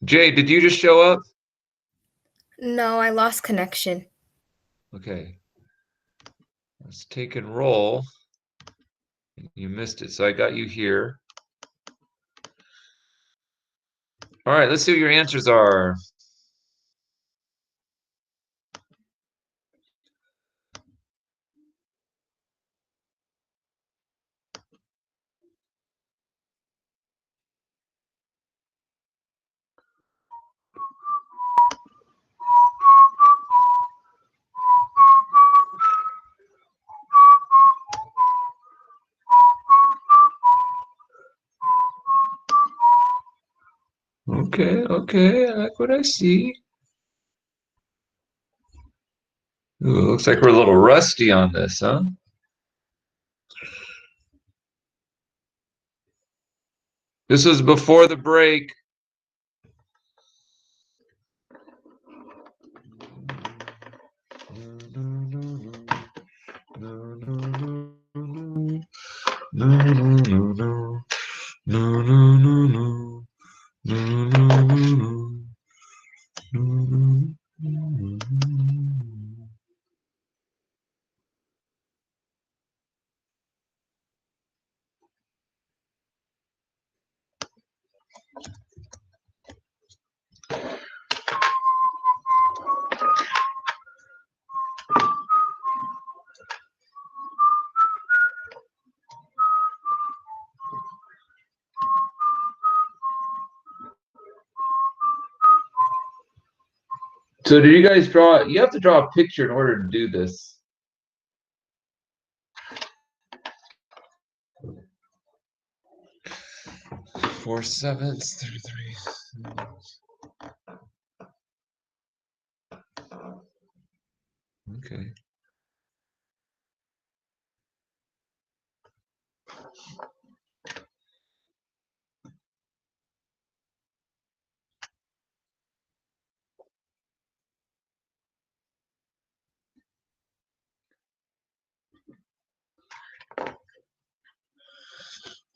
Jay, did you just show up? No, I lost connection. Okay. Let's take and roll. You missed it, so I got you here. All right, let's see what your answers are. Okay, I like what I see. Ooh, looks like we're a little rusty on this, huh? This was before the break. So did you guys draw? You have to draw a picture in order to do this. 4/7, 33. Okay.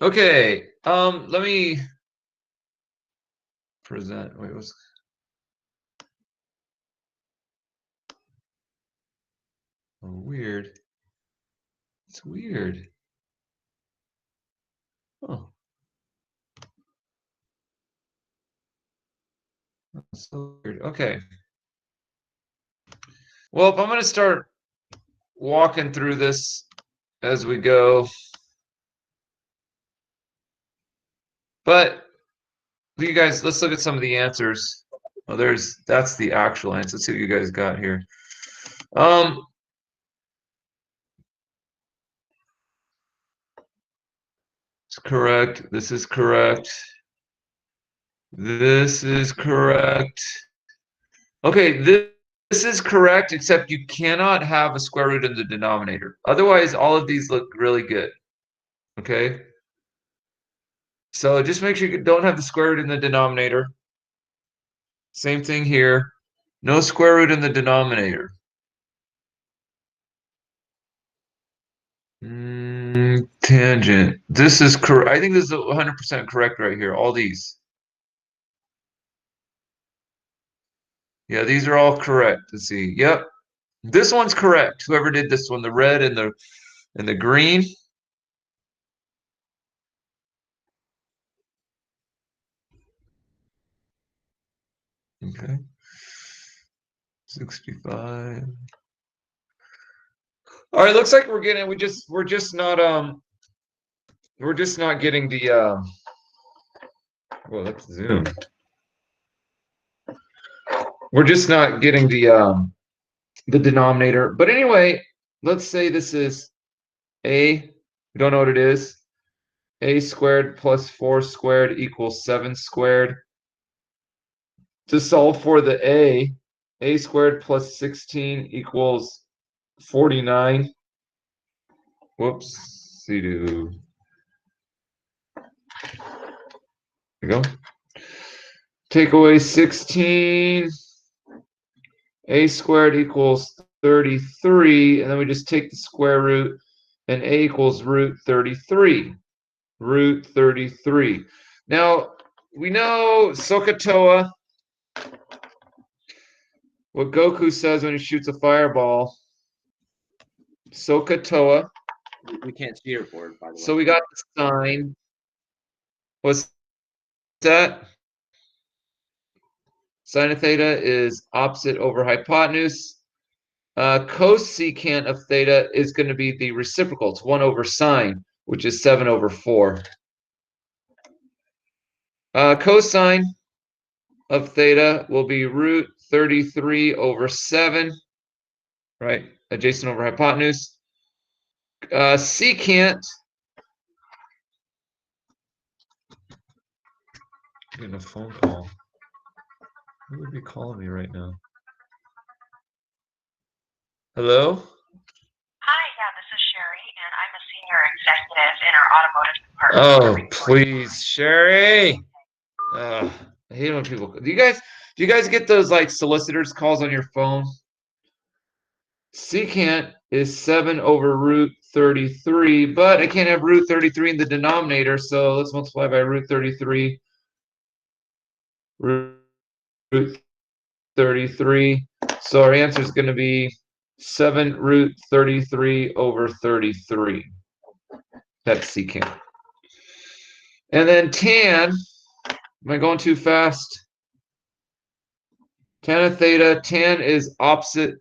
Okay. Let me present. Wait, what's weird? It's weird. Oh. That's so weird. Okay. Well, if I'm going to start walking through this as we go. But you guys, let's look at some of the answers. Well, that's the actual answer. Let's see what you guys got here. It's correct. This is correct. This is correct. Okay, this is correct, except you cannot have a square root in the denominator. Otherwise, all of these look really good. Okay? So just make sure you don't have the square root in the denominator. Same thing here. No square root in the denominator. Tangent. This is correct. I think this is 100% correct right here. All these. Yeah, these are all correct. Let's see. Yep. This one's correct. Whoever did this one, the red and the green. Okay. 65. All right, looks like we're just not getting the well, let's zoom. We're just not getting the denominator. But anyway, let's say this is a, we don't know what it is. A squared plus 4 squared equals 7 squared. To solve for the a squared plus 16 equals 49. Whoops, see do. There you go. Take away 16. A squared equals 33, and then we just take the square root, and a equals root 33. Root 33. Now, we know SOHCAHTOA What Goku says when he shoots a fireball. Sokotoa. We can't see your board, by the way. So we got the sign. What's that? Sine of theta is opposite over hypotenuse. Cosecant of theta is going to be the reciprocal. It's 1 over sine, which is 7 over 4. Cosine of theta will be root 33 over 7, right? Adjacent over hypotenuse. Secant. Getting a phone call. Who would be calling me right now? Hello? Hi, yeah, this is Sherry, and I'm a senior executive in our automotive department. Oh, please, Sherry. I hate when people. Do you guys get those like solicitors calls on your phone? Secant is 7 over root 33, but I can't have root 33 in the denominator, so let's multiply by root 33. Root 33. So our answer is going to be 7 root 33 over 33. That's secant. And then tan, am I going too fast? Tan of theta, tan is opposite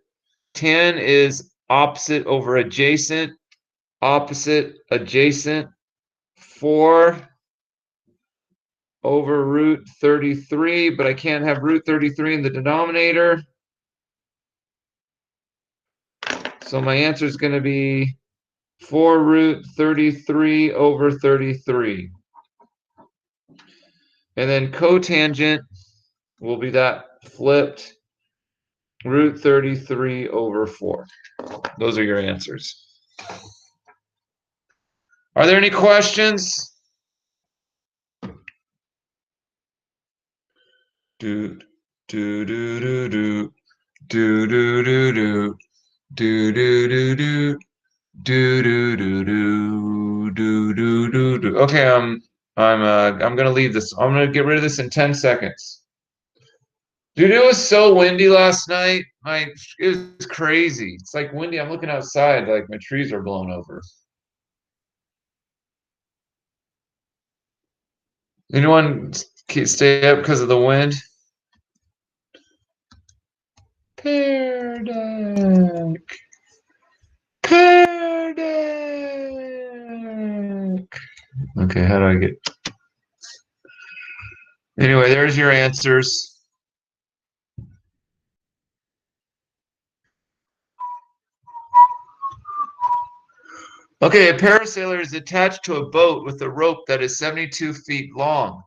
over adjacent, opposite, adjacent, 4 over root 33, but I can't have root 33 in the denominator. So my answer is going to be 4 root 33 over 33. And then cotangent will be that flipped, root 33 over 4. Those are your answers. Are there any questions? Do do do do do do do do do do do do do do do do do do do do. Okay, I'm gonna leave this. I'm gonna get rid of this in 10 seconds. Dude, it was so windy last night. It was crazy. It's like windy. I'm looking outside, like my trees are blown over. Anyone stay up because of the wind? Pear deck. Pear deck. Okay, how do I get? Anyway, there's your answers. Okay, a parasailer is attached to a boat with a rope that is 72 feet long.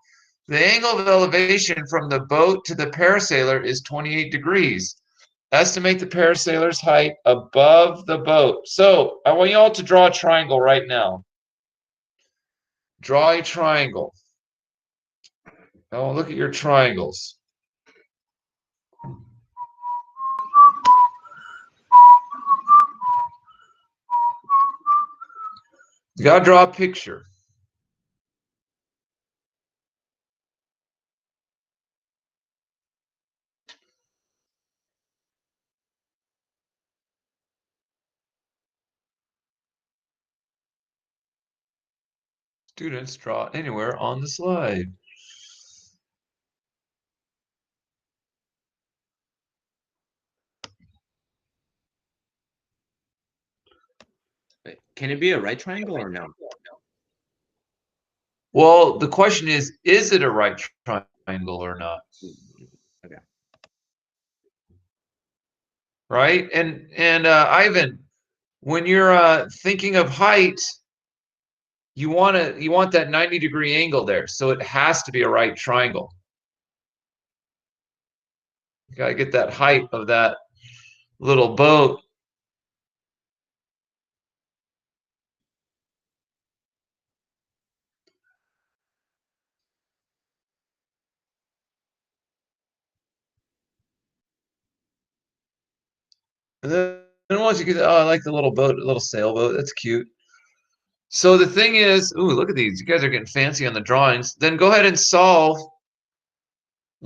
The angle of elevation from the boat to the parasailer is 28 degrees. Estimate the parasailer's height above the boat. So I want you all to draw a triangle right now. Draw a triangle. Oh, look at your triangles. You gotta draw a picture. Students, draw anywhere on the slide. Can it be a right triangle or no? Well, the question is it a right triangle or not? Okay. Right? And Ivan, when you're thinking of height, you want that 90-degree angle there. So it has to be a right triangle. You gotta get that height of that little boat. And then once you get, oh, I like the little boat, little sailboat. That's cute. So the thing is, ooh, look at these. You guys are getting fancy on the drawings. Then go ahead and solve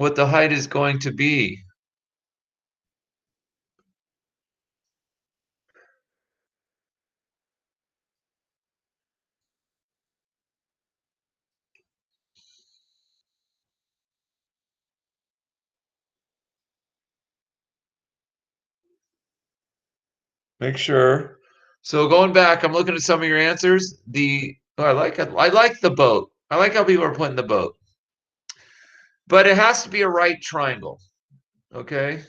what the height is going to be. Make sure. So going back, I'm looking at some of your answers. I like it. I like the boat. I like how people are putting the boat. But it has to be a right triangle. Okay.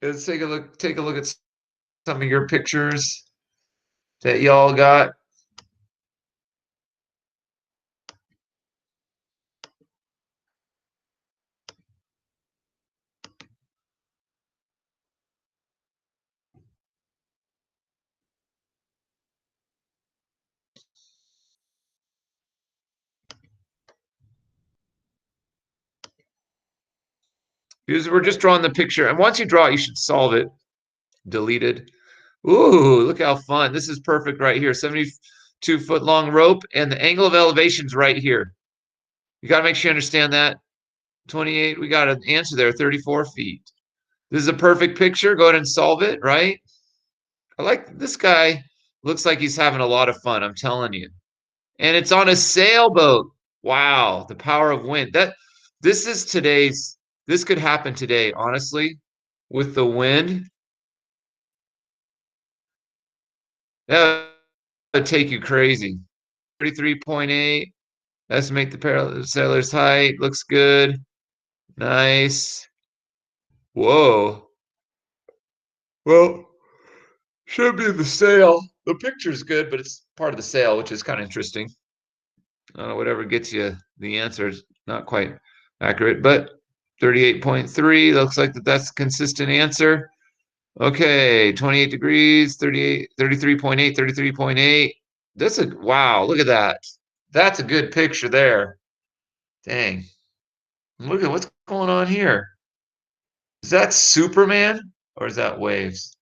Let's take a look. Take a look at some of your pictures that y'all got. Because we're just drawing the picture. And once you draw it, you should solve it. Deleted. Ooh, look how fun. This is perfect right here. 72-foot long rope, and the angle of elevation is right here. You got to make sure you understand that. 28, we got an answer there, 34 feet. This is a perfect picture. Go ahead and solve it, right? I like this guy. Looks like he's having a lot of fun, I'm telling you. And it's on a sailboat. Wow, the power of wind. This could happen today, honestly, with the wind. That would take you crazy. 33.8. Estimate the parallel sailor's height. Looks good. Nice. Whoa. Well, should be the sail. The picture's good, but it's part of the sail, which is kind of interesting. I don't know, whatever gets you the answer is not quite accurate, but 38.3 looks like that's a consistent answer. Okay, 28 degrees, 38, 33.8, 33.8. That's a wow, look at that. That's a good picture there. Dang. Look at what's going on here. Is that Superman or is that waves?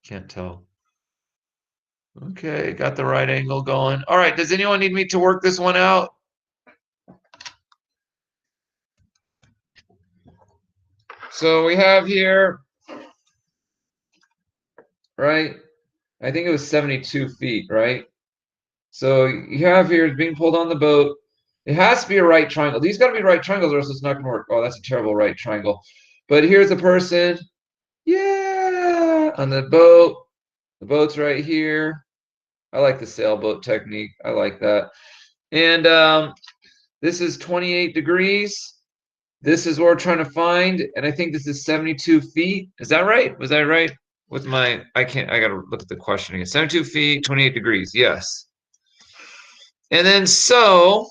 Can't tell. Okay, got the right angle going. All right, does anyone need me to work this one out? So we have here, right? I think it was 72 feet, right? So you have here it's being pulled on the boat. It has to be a right triangle. These got to be right triangles or else it's not going to work. Oh, that's a terrible right triangle. But here's a person. Yeah, on the boat. The boat's right here. I like the sailboat technique. I like that. And this is 28 degrees. This is what we're trying to find. And I think this is 72 feet. Is that right? Was that right? With my, I got to look at the question again. 72 feet, 28 degrees. Yes. And then so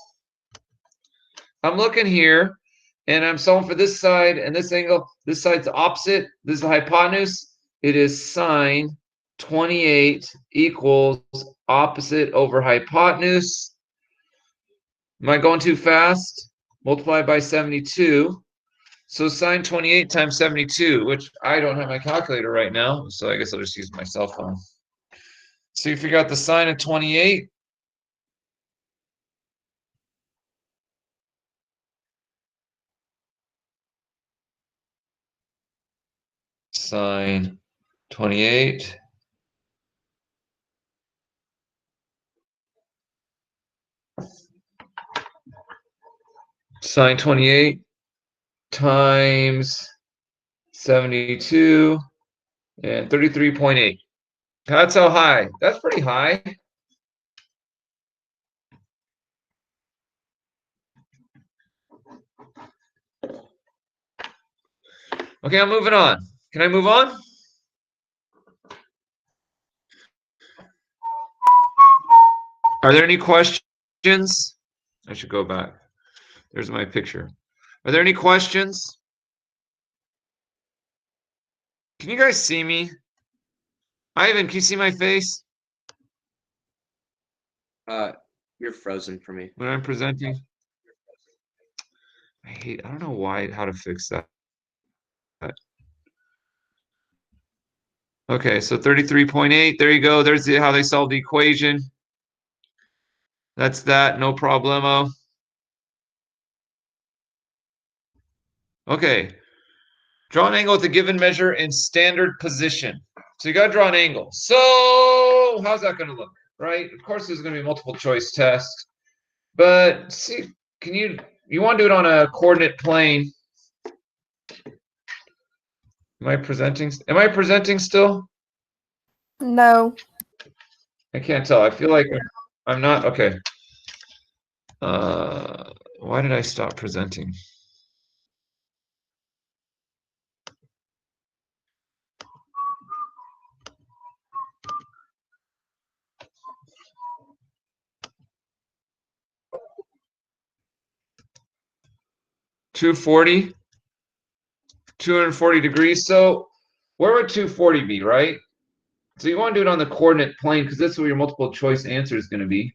I'm looking here and I'm solving for this side and this angle. This side's opposite. This is the hypotenuse. It is sine 28 equals opposite over hypotenuse. Am I going too fast? Multiply by 72. So sine 28 times 72, which I don't have my calculator right now, so I guess I'll just use my cell phone. So you figure out the sine of 28. Sine 28. Sine 28 times 72 and 33.8. That's how high. That's pretty high. Okay, I'm moving on. Can I move on? Are there any questions? I should go back. There's my picture. Are there any questions? Can you guys see me? Ivan, can you see my face You're frozen for me. when I'm presenting? I don't know why, how to fix that. Okay, so 33.8. There you go. There's how they solve the equation. That's that. No problemo. Okay. Draw an angle with a given measure in standard position. So you got to draw an angle. So how's that going to look, right? Of course, there's going to be a multiple choice test. But see, you want to do it on a coordinate plane. Am I presenting still? No. I can't tell. I feel like I'm not. Okay. Why did I stop presenting? $240 degrees. So where would 240 be, right? So you want to do it on the coordinate plane because that's where your multiple choice answer is going to be.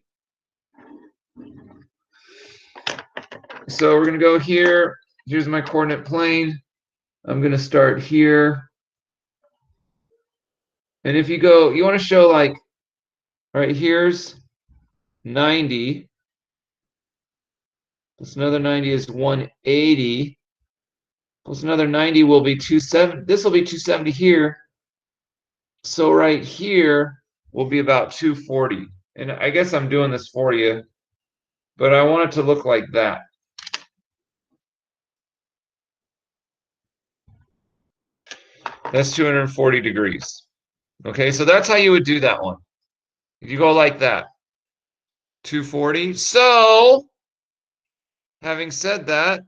So we're going to go here. Here's my coordinate plane. I'm going to start here. And if you go, you want to show like, all right, here's 90. Plus another 90 is 180. Plus another 90 will be 270. This will be 270 here. So right here will be about 240. And I guess I'm doing this for you, but I want it to look like that. That's 240 degrees. Okay, so that's how you would do that one. If you go like that, 240. So, having said that,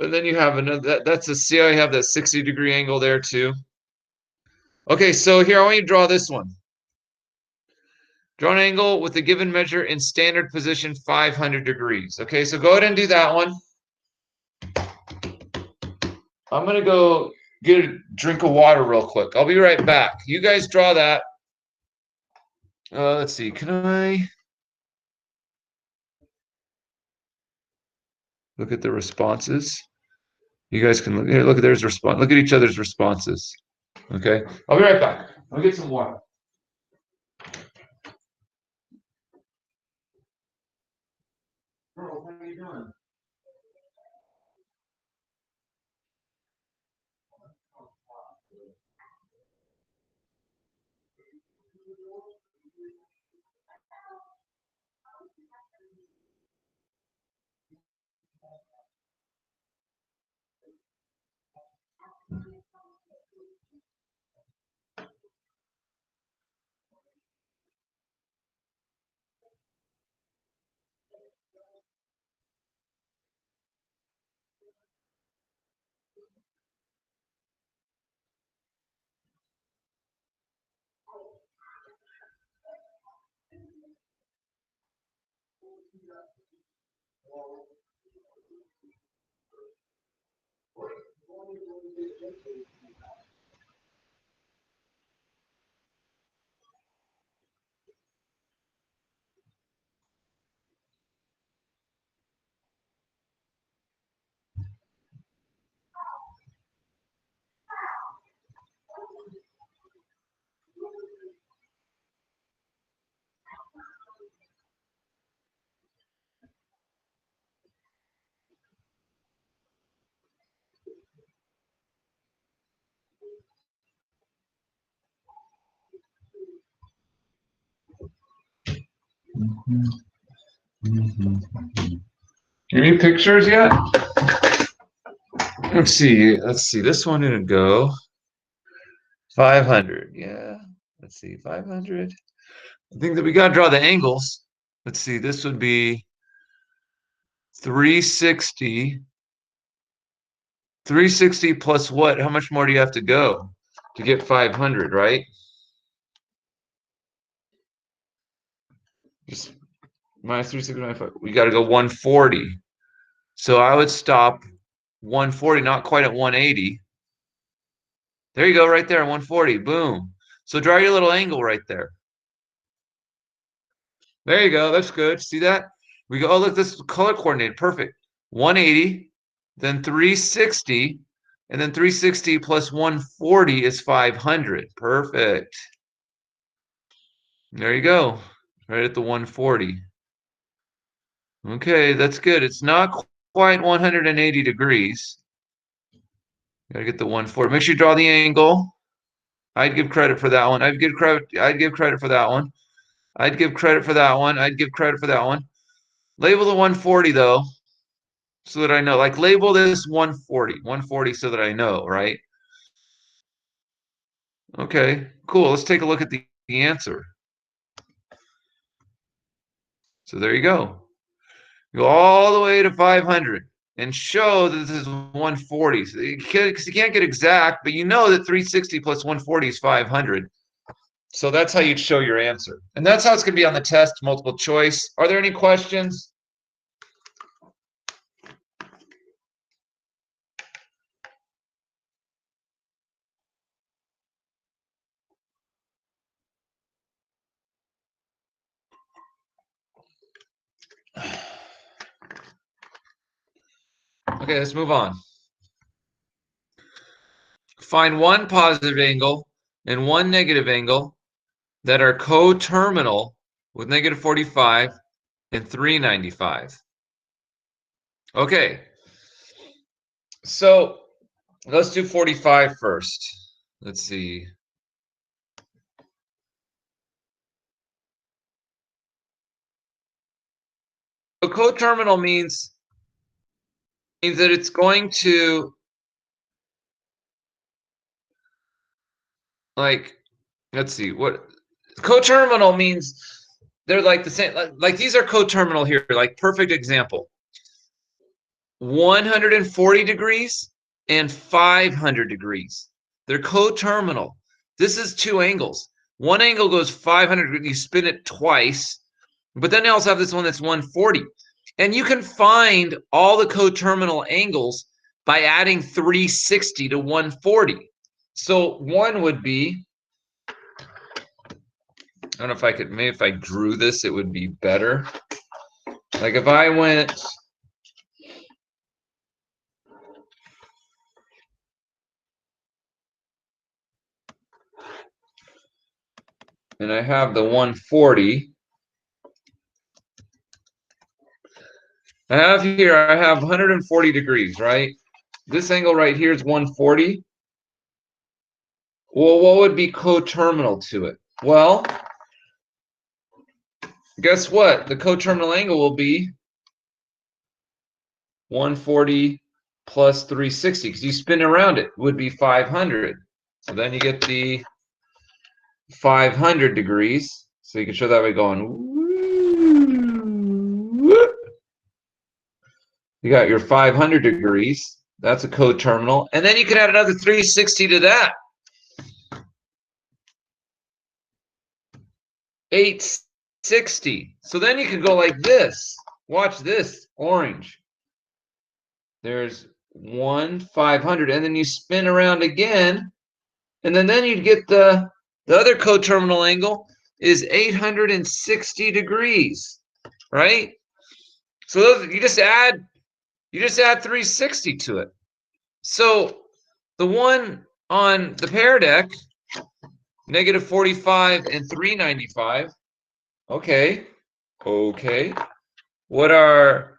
and then you have another, that's a, see how you have that 60-degree angle there too? Okay, so here I want you to draw this one. Draw an angle with a given measure in standard position 500 degrees. Okay, so go ahead and do that one. I'm going to go get a drink of water real quick. I'll be right back. You guys draw that. Let's see. Can I look at the responses? You guys can look here. Look at there's response. Look at each other's responses. Okay. I'll be right back. I'll get some water. Girl, what are you doing? Any pictures yet? Let's see. Let's see. This one didn't go. 500. Yeah. Let's see. 500. I think that we got to draw the angles. Let's see. This would be 360. 360 plus what? How much more do you have to go to get 500, right? Just minus 369. We got to go 140. So I would stop 140, not quite at 180. There you go, right there, 140. Boom. So draw your little angle right there. There you go. That's good. See that? We go, oh, look, this is color coordinated. Perfect. 180, then 360, and then 360 plus 140 is 500. Perfect. There you go. Right at the 140. Okay, that's good. It's not quite 180 degrees. Gotta get the 140. Make sure you draw the angle. I'd give credit for that one. I'd give credit for that one. I'd give credit for that one. I'd give credit for that one. Label the 140 though, so that I know. Like label this 140 so that I know, right? Okay, cool. Let's take a look at the answer. So there you go. Go all the way to 500 and show that this is 140. So you can't get exact, but you know that 360 plus 140 is 500. So that's how you'd show your answer. And that's how it's going to be on the test, multiple choice. Are there any questions? Okay, let's move on. Find one positive angle and one negative angle that are coterminal with negative 45 and 395. Okay, so let's do 45 first. Let's see. So coterminal means that it's going to, like, let's see, what coterminal means. They're like the same, like these are coterminal here, like perfect example. 140 degrees and 500 degrees. They're coterminal. This is two angles. One angle goes 500 degrees, you spin it twice, but then they also have this one that's 140. And you can find all the coterminal angles by adding 360 to 140. So one would be, I don't know if I could, maybe if I drew this, it would be better. Like if I went, and I have the 140. I have here, I have 140 degrees, right? This angle right here is 140. Well, what would be coterminal to it? Well, guess what? The coterminal angle will be 140 plus 360 because you spin around it would be 500. So then you get the 500 degrees. So you can show that by going. You got your 500 degrees. That's a coterminal. And then you can add another 360 to that. 860. So then you can go like this. Watch this, orange. There's 500, and then you spin around again, and then you'd get the other coterminal angle is 860 degrees, right? So those, you just add 360 to it. So the one on the pair deck, negative 45 and 395. Okay. What are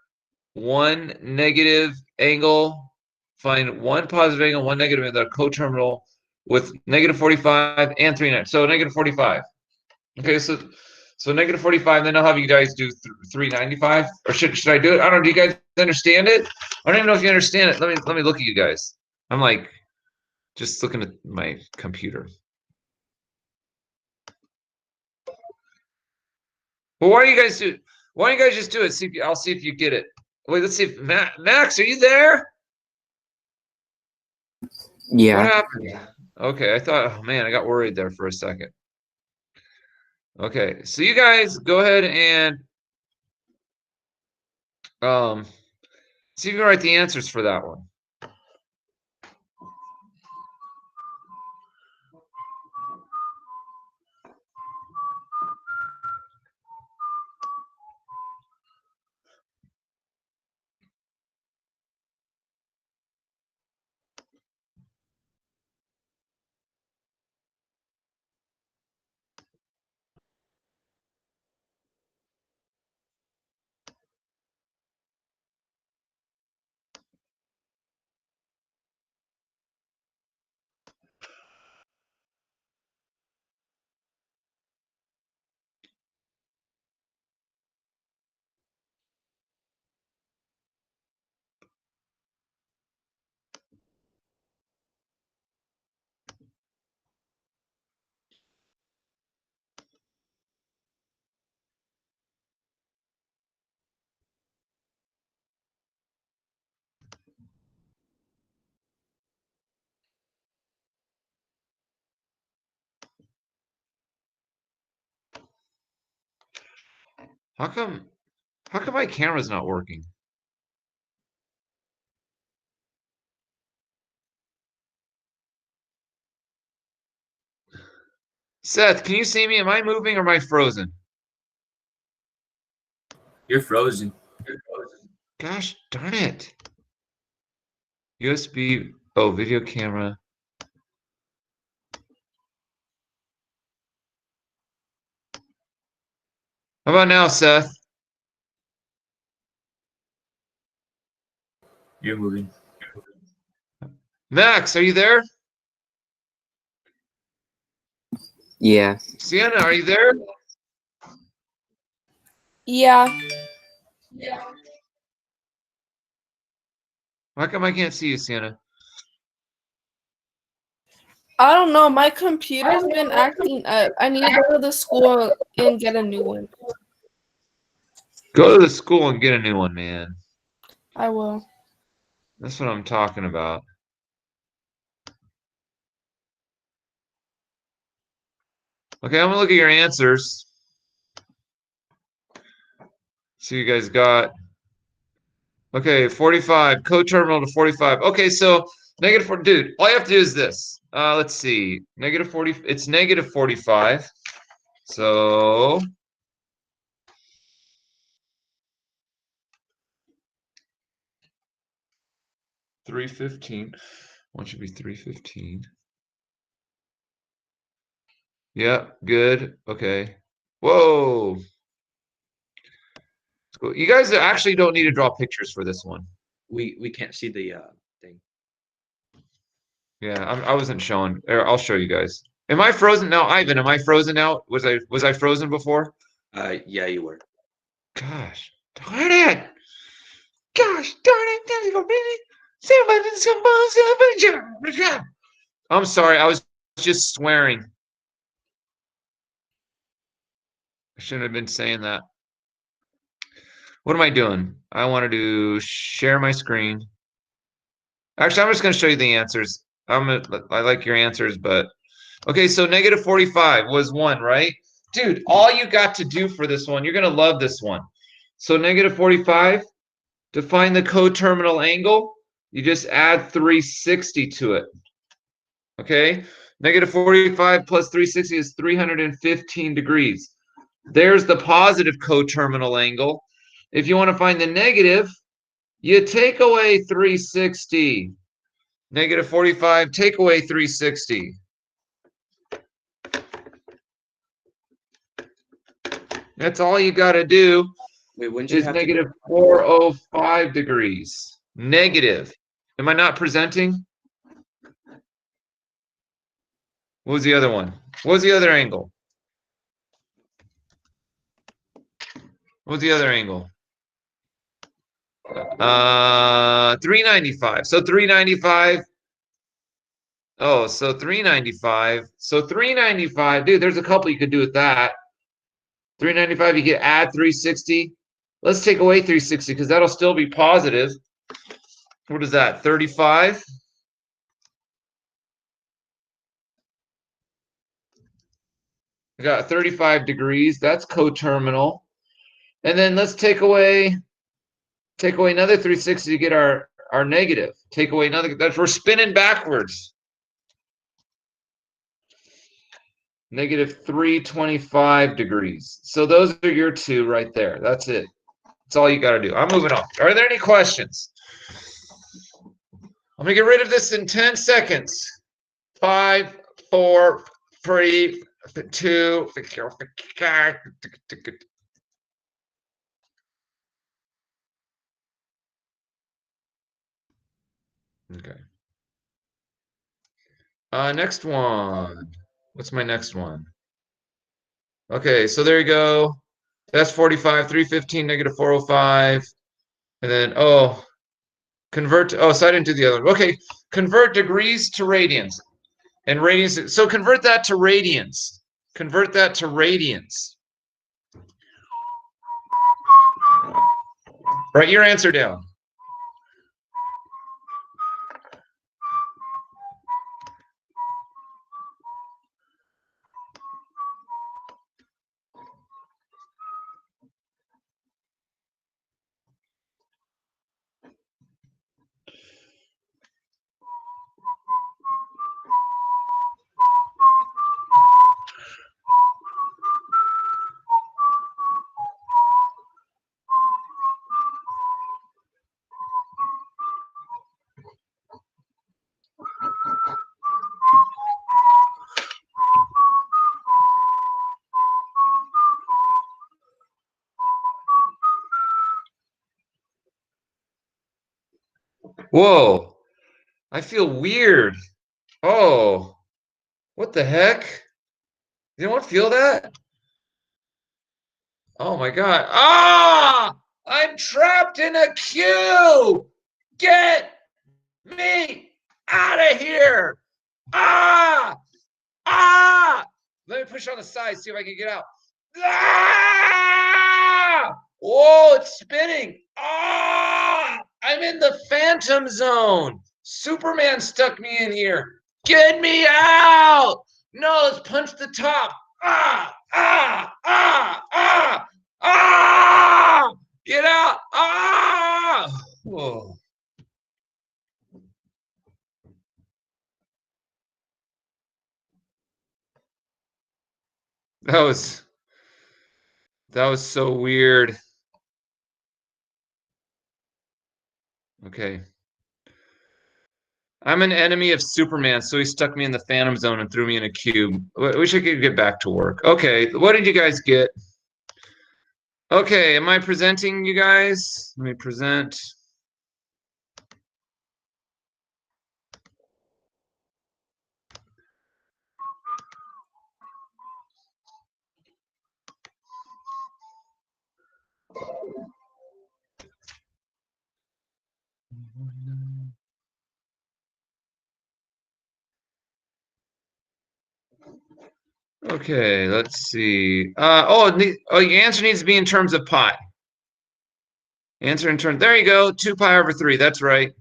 one negative angle? Find one positive angle, one negative angle that are coterminal with negative 45 and 390. So negative 45. Okay, so negative 45. Then I'll have you guys do 395. Or should I do it? I don't know. Do you guys understand it? I don't even know if you understand it. Let me look at you guys. I'm like just looking at my computer. Well, why don't you guys just do it? I'll see if you get it. Wait, let's see if Max, are you there? Yeah. What happened? Okay, I thought, oh man, I got worried there for a second. Okay, so you guys go ahead and see if you can write the answers for that one. How come my camera's not working? Seth, can you see me? Am I moving or am I frozen? You're frozen. Gosh darn it. USB, oh, video camera. How about now, Seth? You're moving. Max, are you there? Yeah. Sienna, are you there? Yeah. How come I can't see you, Sienna? I don't know. My computer's been acting up. I need to go to the school and get a new one. Go to the school and get a new one, man. I will. That's what I'm talking about. Okay, I'm gonna look at your answers. See what you guys got. Okay, 45, co-terminal to 45. Okay, so -4, dude, all you have to do is this. Let's see, -40, it's -45. So $3.15. One should be $3.15. Yeah, good. Okay. Whoa. Cool. You guys actually don't need to draw pictures for this one. We can't see the thing. Yeah, I wasn't showing. I'll show you guys. Am I frozen now, Ivan? Am I frozen now? Was I frozen before? Yeah, you were. Gosh, darn it! Gosh, darn it! I'm sorry, I was just swearing. I shouldn't have been saying that. What am I doing? I want to share my screen. Actually, I'm just going to show you the answers. I like your answers, but okay, so -45 was 1, right? Dude, all you got to do for this one, you're going to love this one. So -45, to find the coterminal angle, you just add 360 to it. Okay? -45 plus 360 is 315 degrees. There's the positive coterminal angle. If you want to find the negative, you take away 360. -45, take away 360. That's all you got to do. Wait, wouldn't you Is have to go? -405 degrees. Negative. Am I not presenting? What was the other one? What was the other angle? What was the other angle? 395. So 395. Oh, so 395. So 395, dude, there's a couple you could do with that. 395, you could add 360. Let's take away 360 because that'll still be positive. What is that? 35? We got 35 degrees. That's coterminal. And then let's take away another 360 to get our negative. Take away another. We're spinning backwards. -325 degrees. So those are your two right there. That's it. That's all you got to do. I'm moving on. Are there any questions? I'm going to get rid of this in 10 seconds. 5, 4, 3, 2. Okay. Next one. What's my next one? Okay, so there you go. That's 45, 315, -405. And then, convert to, so I didn't do the other one. Okay, convert degrees to radians. And radians, so convert that to radians. Convert that to radians. Write your answer down. Whoa. I feel weird. Oh, what the heck? You don't feel that? Oh my God. Ah! I'm trapped in a queue! Get me out of here! Ah! Ah! Let me push on the side, see if I can get out. Ah! Whoa, it's spinning. Ah! I'm in the phantom zone. Superman stuck me in here. Get me out! No, let's punch the top. Ah! Ah! Ah! Ah! Ah! Get out! Ah! Whoa. That was so weird. Okay. I'm an enemy of Superman, so he stuck me in the Phantom Zone and threw me in a cube. We should get back to work. Okay, what did you guys get? Okay, am I presenting you guys? Let me present. Okay, let's see. Your answer needs to be in terms of pi. Answer in terms. There you go. 2 pi over 3. That's right.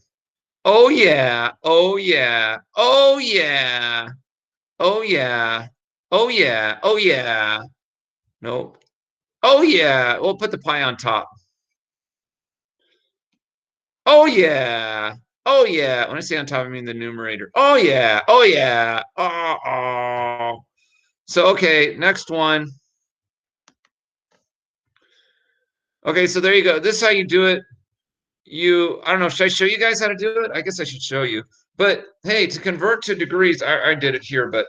Oh yeah. Oh yeah. Oh yeah. Oh yeah. Oh yeah. Oh yeah. Nope. Oh yeah. We'll put the pi on top. Oh yeah. Oh yeah. When I say on top, I mean the numerator. Oh yeah. Oh yeah. Oh. So okay, next one. Okay, so there you go. This is how you do it. I don't know, should I show you guys how to do it? I guess I should show you. But hey, to convert to degrees, I did it here, but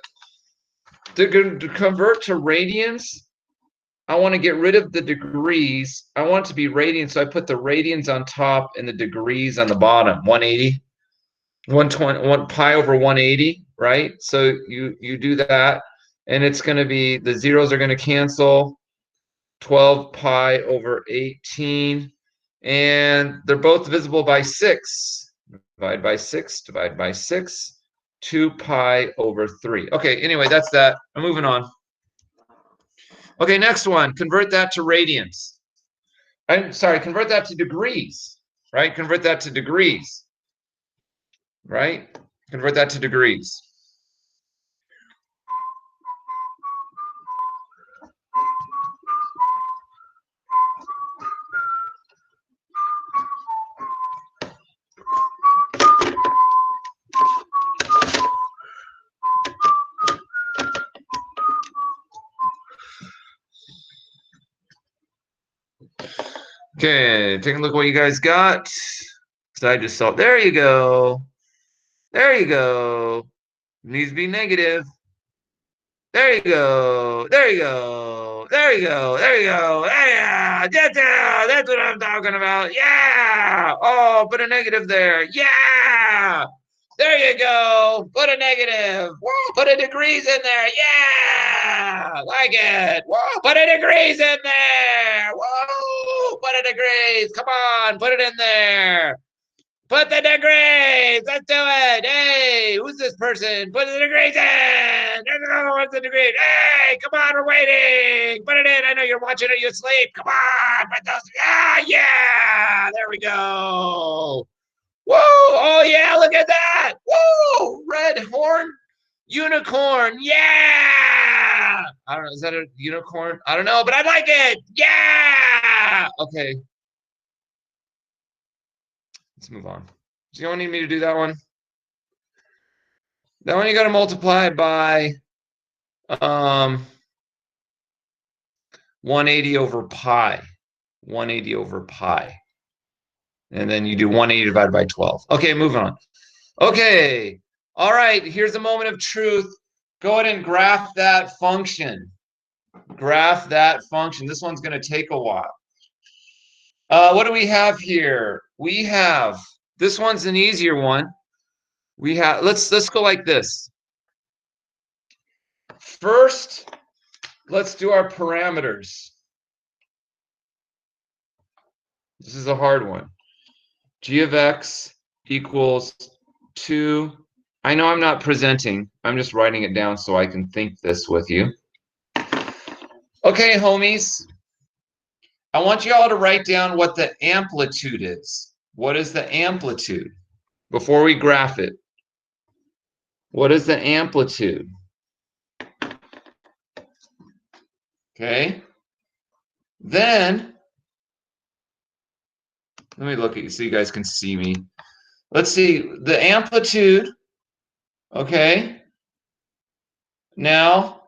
to convert to radians, I want to get rid of the degrees. I want it to be radians, so I put the radians on top and the degrees on the bottom. 180, 120, 1 pi over 180, right? So you do that, and it's going to be, the zeros are going to cancel. 12 pi over 18, and they're both divisible by 6. Divide by 6, divide by 6, 2 pi over 3. Okay, anyway, that's that. I'm moving on. Okay, next one, convert that to radians. I'm sorry, convert that to degrees, right? Convert that to degrees, right? Convert that to degrees. Okay, take a look at what you guys got. So I just saw, there you go. There you go. Needs to be negative. There you go. There you go. There you go. There you go. Yeah. That's what I'm talking about. Yeah. Oh, put a negative there. Yeah. There you go. Put a negative. Whoa, put a degrees in there. Yeah. Like it. Whoa, put a degrees in there. Whoa, put a degrees. Come on, put it in there. Put the degrees. Let's do it. Hey, who's this person? Put the degrees in. What's the degrees? Hey, come on, we're waiting. Put it in. I know you're watching it. You sleep. Come on. Put those. Yeah. There we go. Whoa. Oh, yeah. Look at that. Whoa. Red horn. Unicorn. Yeah. I don't know. Is that a unicorn? I don't know, but I like it. Yeah. Okay. Let's move on. So you don't need me to do that one? That one you got to multiply by 180 over pi. 180 over pi. And then you do 180 divided by 12. Okay, moving on. Okay. All right, here's a moment of truth. Go ahead and graph that function. Graph that function. This one's going to take a while. What do we have here? We have This one's an easier one. We have let's go like this. First, let's do our parameters. This is a hard one. G of x equals 2. I know I'm not presenting. I'm just writing it down so I can think this with you. Okay, homies. I want you all to write down what the amplitude is. What is the amplitude? Before we graph it. What is the amplitude? Okay. Then, let me look at you so you guys can see me. Let's see, the amplitude, okay. Now,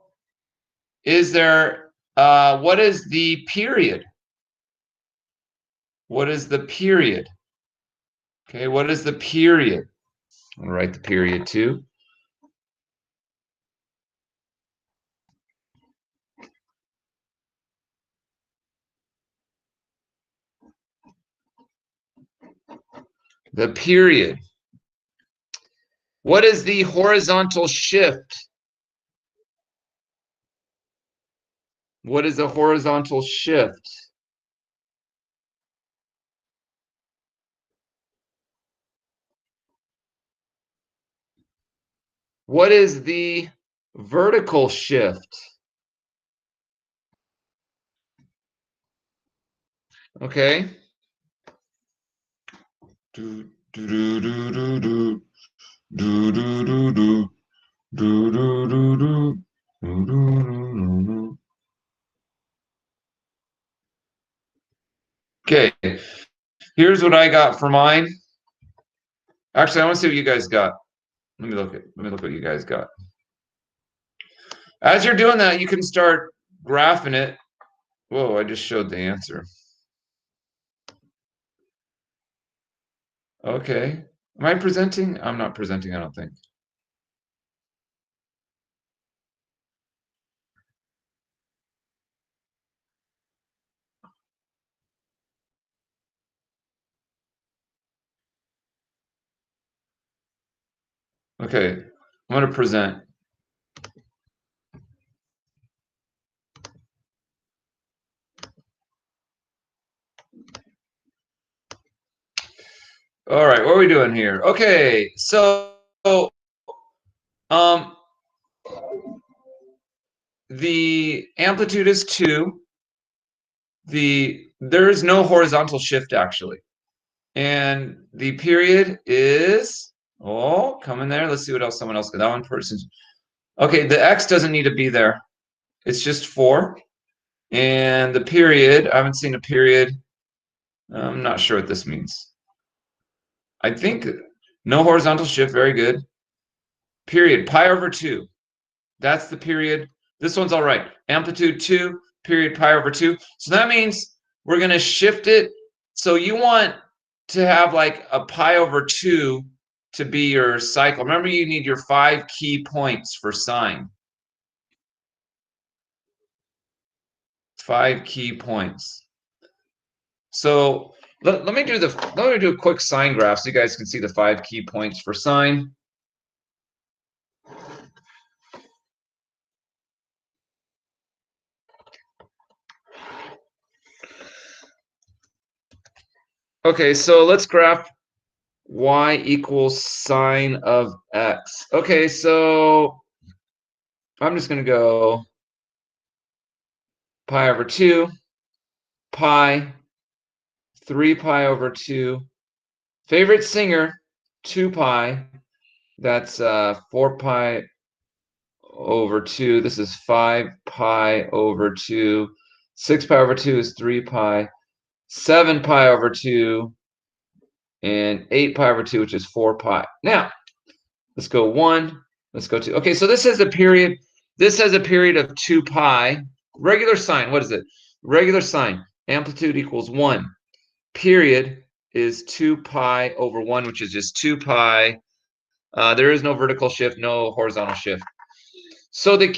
is there, what is the period? What is the period? Okay, what is the period? I'm going to write the period too. The period. What is the horizontal shift? What is a horizontal shift? What is the vertical shift? Okay. Do do do do do do do do do do do do do do do. Okay, here's what I got for mine. Actually, I want to see what you guys got. Let me look what you guys got. As you're doing that, you can start graphing it. Whoa, I just showed the answer. Okay. Am I presenting? I'm not presenting, I don't think. Okay, I'm going to present. All right, what are we doing here? Okay, so the amplitude is 2. There is no horizontal shift actually. And the period is, oh, come in there. Let's see what else someone else got. That one person. Okay, the x doesn't need to be there. It's just 4. And the period, I haven't seen a period. I'm not sure what this means. I think no horizontal shift, very good. Period, pi over 2. That's the period. This one's all right. Amplitude 2, period, pi over 2. So that means we're going to shift it. So you want to have like a pi over 2 to be your cycle. Remember, you need your 5 key points for sine. 5 key points. So let me do a quick sine graph so you guys can see the 5 key points for sine. Okay, so let's graph y equals sine of x. Okay, so I'm just going to go pi over 2, pi, 3 pi over 2. Favorite singer, 2 pi. That's 4 pi over 2. This is 5 pi over 2. 6 pi over 2 is 3 pi. 7 pi over 2. And 8 pi over 2, which is 4 pi. Now, let's go 1. Let's go 2. Okay, so this has a period. This has a period of 2 pi. Regular sine, what is it? Regular sine. Amplitude equals 1. Period is 2 pi over 1, which is just 2 pi. There is no vertical shift, no horizontal shift. So the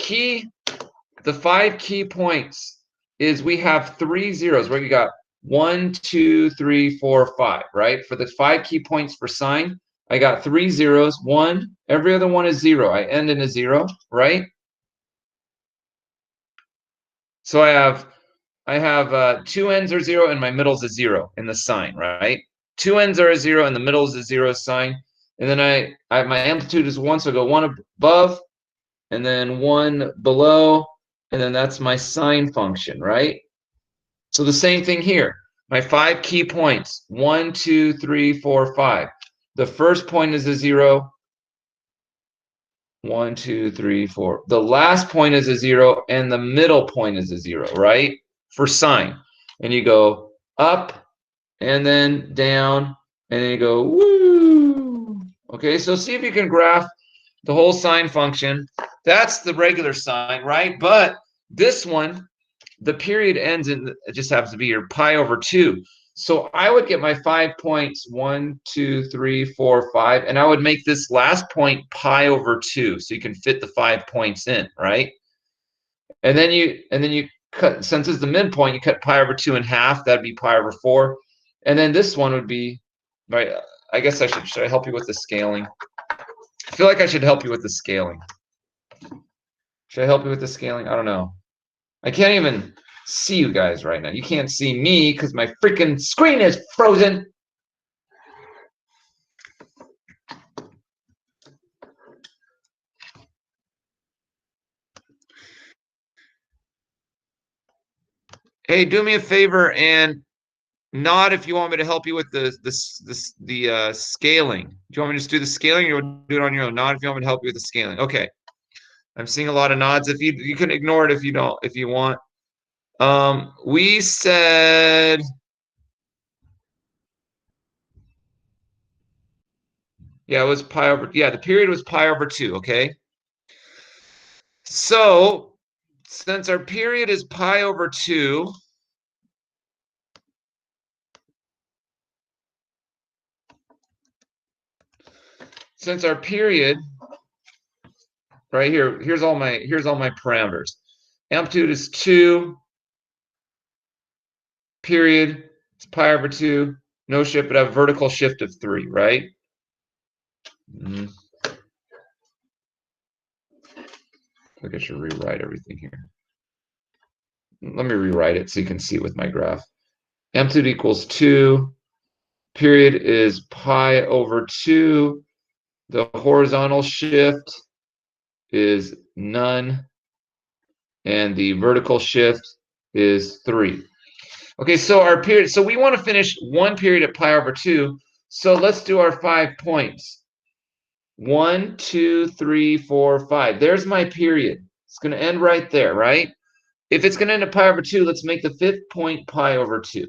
5 key points is we have 3 zeros. What do you got? 1, 2, 3, 4, 5, right? For the 5 key points for sine, I got 3 zeros. 1, every other one is 0. I end in a 0, right? So I have 2 ends are 0 and my middle's a 0 in the sine, right? 2 ends are a 0 and the middle is a 0 sine. And then my amplitude is 1, so I go 1 above and then 1 below, and then that's my sine function, right? So the same thing here. My 5 key points, 1, 2, 3, 4, 5. The first point is a 0. 1, 2, 3, 4. The last point is a 0, and the middle point is a 0, right? For sine. And you go up, and then down, and then you go woo. Okay, so see if you can graph the whole sine function. That's the regular sine, right? But this one, the period ends in, it just happens to be your pi over 2. So I would get my 5 points, 1, 2, 3, 4, 5, and I would make this last point pi over 2, so you can fit the 5 points in, right? And then you cut, since it's the midpoint, you cut pi over 2 in half. That'd be pi over 4. And then this one would be, right? I guess should I help you with the scaling? I feel like I should help you with the scaling. Should I help you with the scaling? I don't know. I can't even see you guys right now. You can't see me because my freaking screen is frozen. Hey, do me a favor and nod if you want me to help you with the scaling. Do you want me to just do the scaling, or you'll do it on your own? Nod if you want me to help you with the scaling. Okay. I'm seeing a lot of nods. If you can ignore it if you don't, if you want. We said, yeah, it was pi over, yeah, the period was pi over 2, okay? So since our period is pi over 2, since our period, right here, here's all my parameters. Amplitude is 2, period, it's pi over 2, no shift, but I have a vertical shift of 3, right? I think I should rewrite everything here. Let me rewrite it so you can see it with my graph. Amplitude equals 2, period is pi over 2, the horizontal shift is none, and the vertical shift is 3. Okay, so our period, so we want to finish one period at pi over 2, so let's do our 5 points. 1, 2, 3, 4, 5. There's my period. It's going to end right there, right? If it's going to end at pi over 2, let's make the 5th point pi over 2.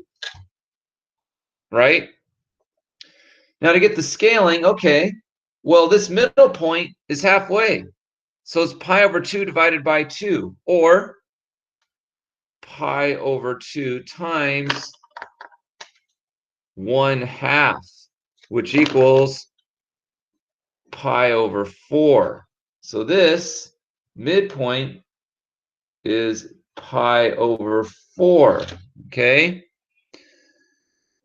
Right? Now to get the scaling, okay, well, this middle point is halfway. So it's pi over 2 divided by 2, or pi over 2 times 1/2, which equals pi over 4. So this midpoint is pi over 4, okay?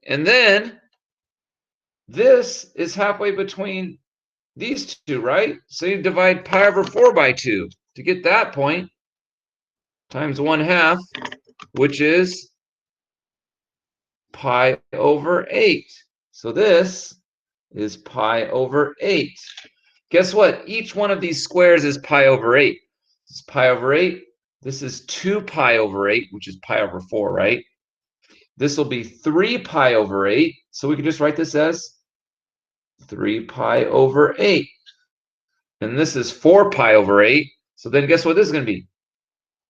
And then this is halfway between these two, right? So you divide pi over 4 by 2 to get that point, times 1/2, which is pi over 8. So this is pi over 8. Guess what? Each one of these squares is pi over 8. This is pi over 8. This is 2 pi over 8, which is pi over 4, right? This will be 3 pi over 8. So we can just write this as 3 pi over 8. And this is 4 pi over 8. So then guess what this is going to be?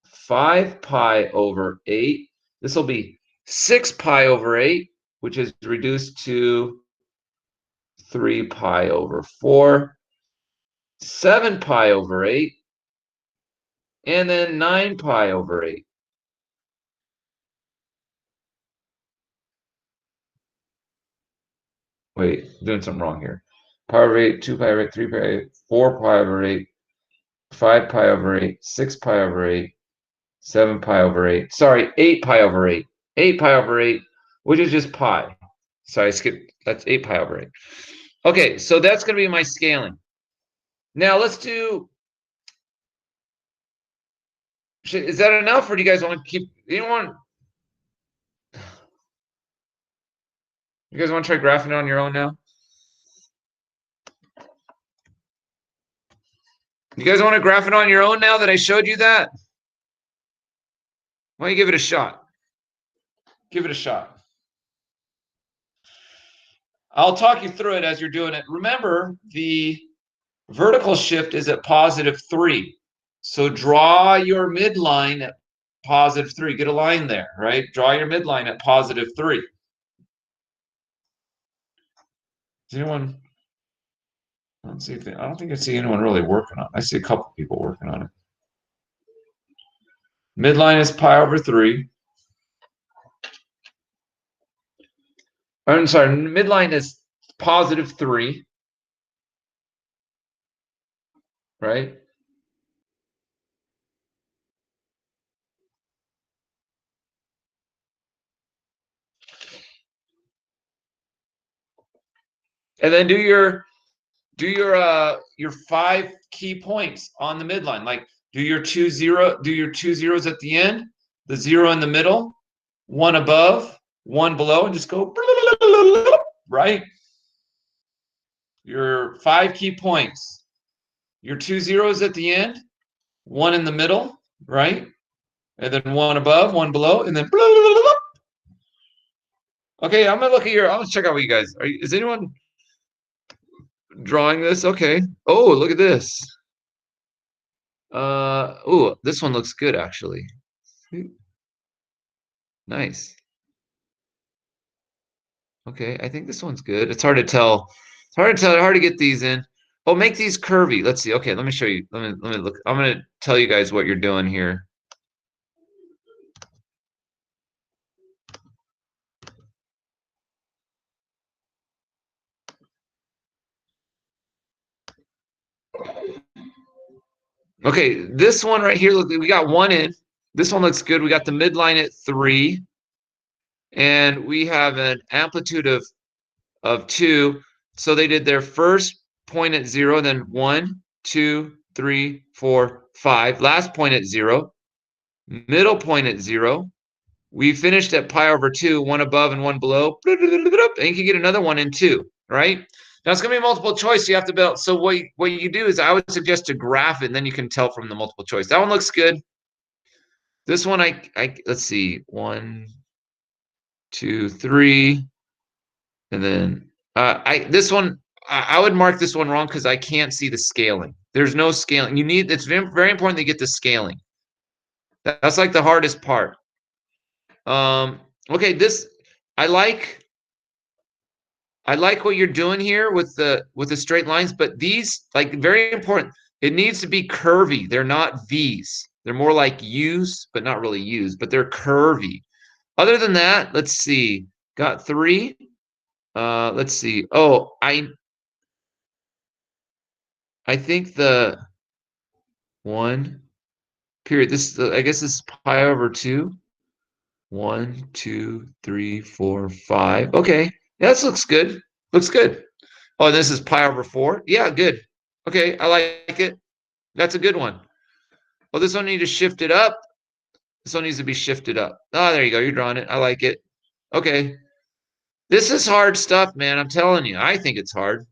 5 pi over 8. This will be 6 pi over 8, which is reduced to 3 pi over 4. 7 pi over 8. And then 9 pi over 8. Wait, I'm doing something wrong here. Pi over 8, 2 pi over 8, 3 pi over 8, 4 pi over 8, 5 pi over 8, 6 pi over 8, 7 pi over 8. Sorry, 8 pi over 8. 8 pi over 8. which is just pi. Sorry, I skipped. That's 8 pi over 8. Okay, so that's going to be my scaling. Now let's do. Is that enough, or do you guys want to keep? Anyone? You guys want to try graphing it on your own now? You guys want to graph it on your own now that I showed you that? Why don't you give it a shot? Give it a shot. I'll talk you through it as you're doing it. Remember, the vertical shift is at +3. So draw your midline at +3. Get a line there, right? Draw your midline at +3. Does anyone? I don't think I see anyone really working on it. I see a couple people working on it. Midline is pi over 3. I'm sorry, midline is +3, right? And then do your 5 key points on the midline. Like do your 2 zeros at the end, the 0 in the middle, 1 above, 1 below, and just go right. Your 5 key points. Your 2 zeros at the end, 1 in the middle, right? And then 1 above, 1 below, and then okay, I'm gonna check out what you guys are. Is anyone drawing this? Okay. Oh, look at this. Oh, this one looks good actually. Nice. Okay, I think this one's good. It's hard to tell. It's hard to tell. Hard to get these in. Oh, make these curvy. Let's see. Okay, let me show you. Let me look. I'm gonna tell you guys what you're doing here. Okay, this one right here, look, we got 1 in. This one looks good. We got the midline at 3. And we have an amplitude of 2. So they did their first point at 0, then 1, 2, 3, 4, 5. Last point at 0. Middle point at 0. We finished at pi over 2, 1 above and 1 below. And you can get another one in 2, right? Now it's going to be multiple choice. So you have to build. So what you do is I would suggest to graph it, and then you can tell from the multiple choice. That one looks good. This one, let's see, 1, 2, 3, and then this one I would mark this one wrong because I can't see the scaling. There's no scaling. It's very, very important to get the scaling. That's like the hardest part. Okay, I like what you're doing here with the straight lines, but these, like, very important. It needs to be curvy. They're not V's. They're more like U's, but not really U's, but they're curvy. Other than that, let's see. Got 3. Let's see. Oh, I think the 1 period. I guess this is pi over 2. 1, 2, 3, 4, 5. Okay. Yeah, this looks good. Looks good. Oh, this is pi over 4. Yeah, good. Okay, I like it. That's a good one. Oh, this one needs to shift it up. This one needs to be shifted up. Oh, there you go. You're drawing it. I like it. Okay. This is hard stuff, man. I'm telling you. I think it's hard.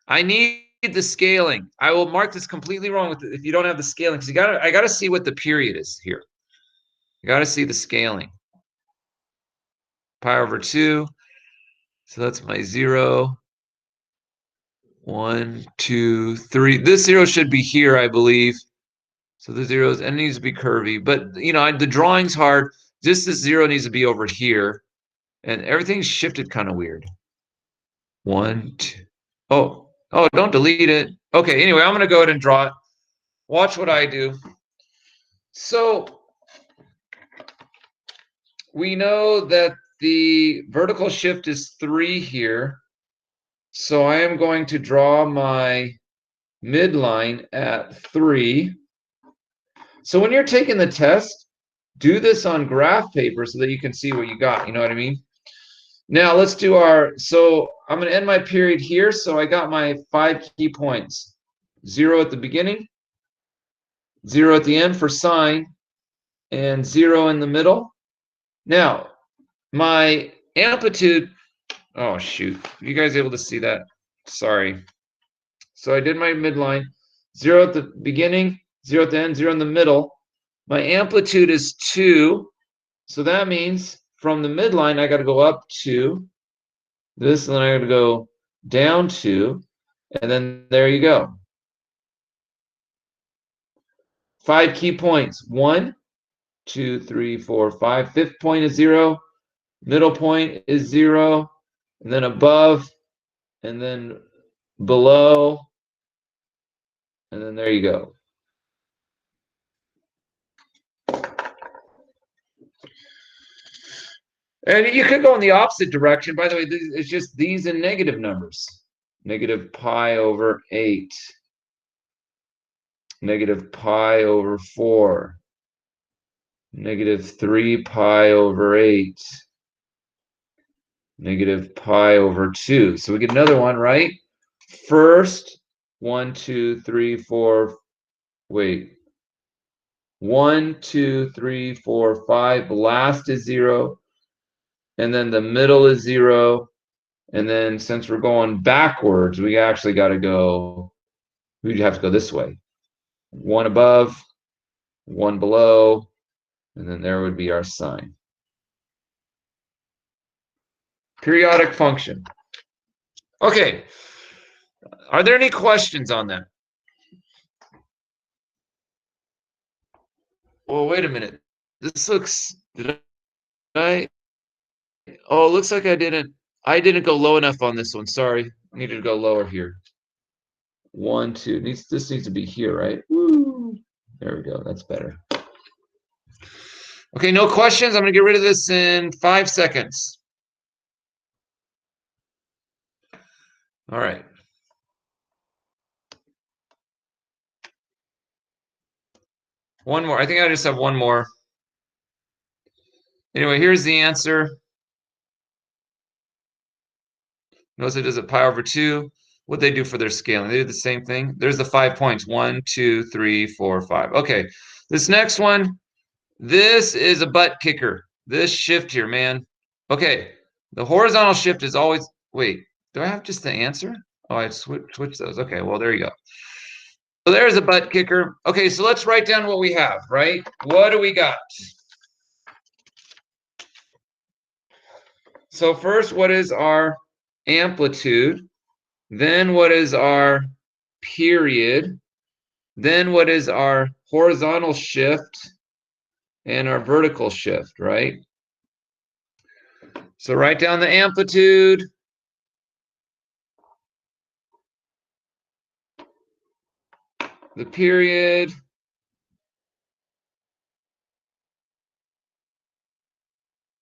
I need the scaling. I will mark this completely wrong with if you don't have the scaling, because I gotta see what the period is here. You gotta see the scaling. Pi over 2. So that's my 0. 1, 2, 3. This 0 should be here, I believe. So the zeros, and it needs to be curvy. But the drawing's hard. Just this 0 needs to be over here, and everything's shifted kind of weird. 1, 2. Oh, don't delete it. Okay, anyway, I'm gonna go ahead and draw it. Watch what I do. So we know that the vertical shift is 3 here. So I am going to draw my midline at 3. So when you're taking the test, do this on graph paper so that you can see what you got. You know what I mean? Now let's do so I'm going to end my period here. So I got my 5 key points. 0 at the beginning, 0 at the end for sine, and 0 in the middle. Now, my amplitude, oh shoot, are you guys able to see that? Sorry. So I did my midline, 0 at the beginning, 0 at the end, 0 in the middle. My amplitude is 2. So that means from the midline, I got to go up 2. This, and then I got to go down 2. And then there you go. 5 key points. 1, 2, 3, 4, 5. Fifth point is 0. Middle point is 0. And then above, and then below. And then there you go. And you could go in the opposite direction. By the way, it's just these in negative numbers. Negative pi over 8. Negative pi over 4. Negative 3 pi over 8. Negative pi over 2. So we get another one, right? First, 1, 2, 3, 4. Wait. 1, 2, 3, 4, 5. Last is 0. And then the middle is 0. And then since we're going backwards, we actually got to go, we'd have to go this way. 1 above, 1 below, and then there would be our sign. Periodic function. Okay. Are there any questions on that? Well, wait a minute. This looks, did I? Oh, it looks like I didn't go low enough on this one. Sorry. I needed to go lower here. 1, 2. This needs to be here, right? Woo. There we go. That's better. Okay, no questions. I'm going to get rid of this in 5 seconds. All right. One more. I think I just have one more. Anyway, here's the answer. Notice it does it pi over 2. What they do for their scaling? They do the same thing. There's the 5 points. 1, 2, 3, 4, 5. Okay. This next one, this is a butt kicker. This shift here, man. Okay. The horizontal shift is always, wait, do I have just the answer? Oh, I switch those. Okay, well, there you go. So there's a butt kicker. Okay, so let's write down what we have, right? What do we got? So first, what is our amplitude? Then what is our period? Then what is our horizontal shift and our vertical shift, right? So write down the amplitude. The period.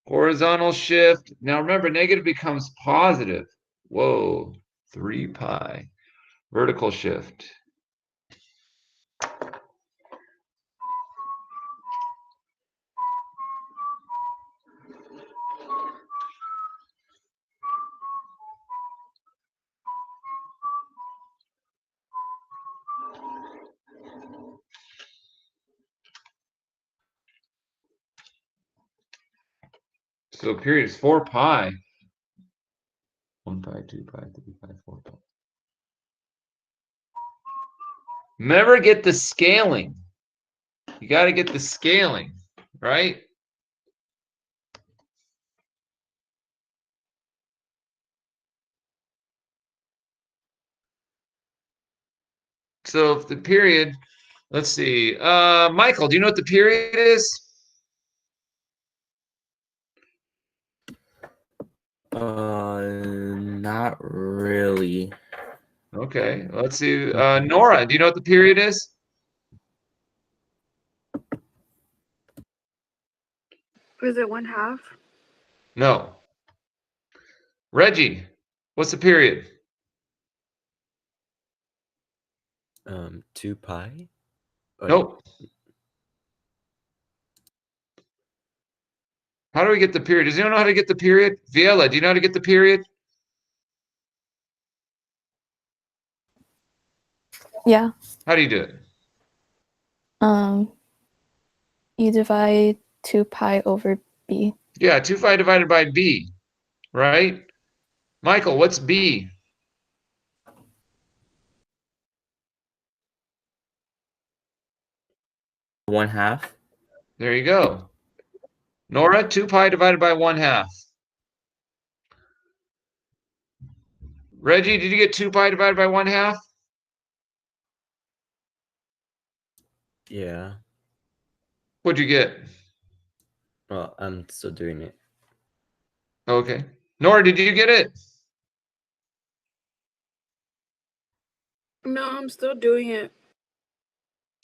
Horizontal shift. Now remember, negative becomes positive. Whoa, 3 pi. Vertical shift. So period is 4 pi. 1 pi, 2 pi, 3 pi, 4 pi. Remember, get the scaling. You got to get the scaling, right? So if the period, let's see. Michael, do you know what the period is? Not really. Okay, let's see. Nora, do you know what the period is? Was it 1/2? No. Reggie, what's the period? 2 pi? Nope. How do we get the period? Does anyone know how to get the period? Viela, do you know how to get the period? Yeah. How do you do it? You divide 2 pi over b. Yeah, 2 pi divided by b, right? Michael, what's b? One half. There you go. Nora, 2 pi divided by 1/2. Reggie, did you get 2 pi divided by 1/2? Yeah. What'd you get? Well, I'm still doing it. Okay. Nora, did you get it? No, I'm still doing it.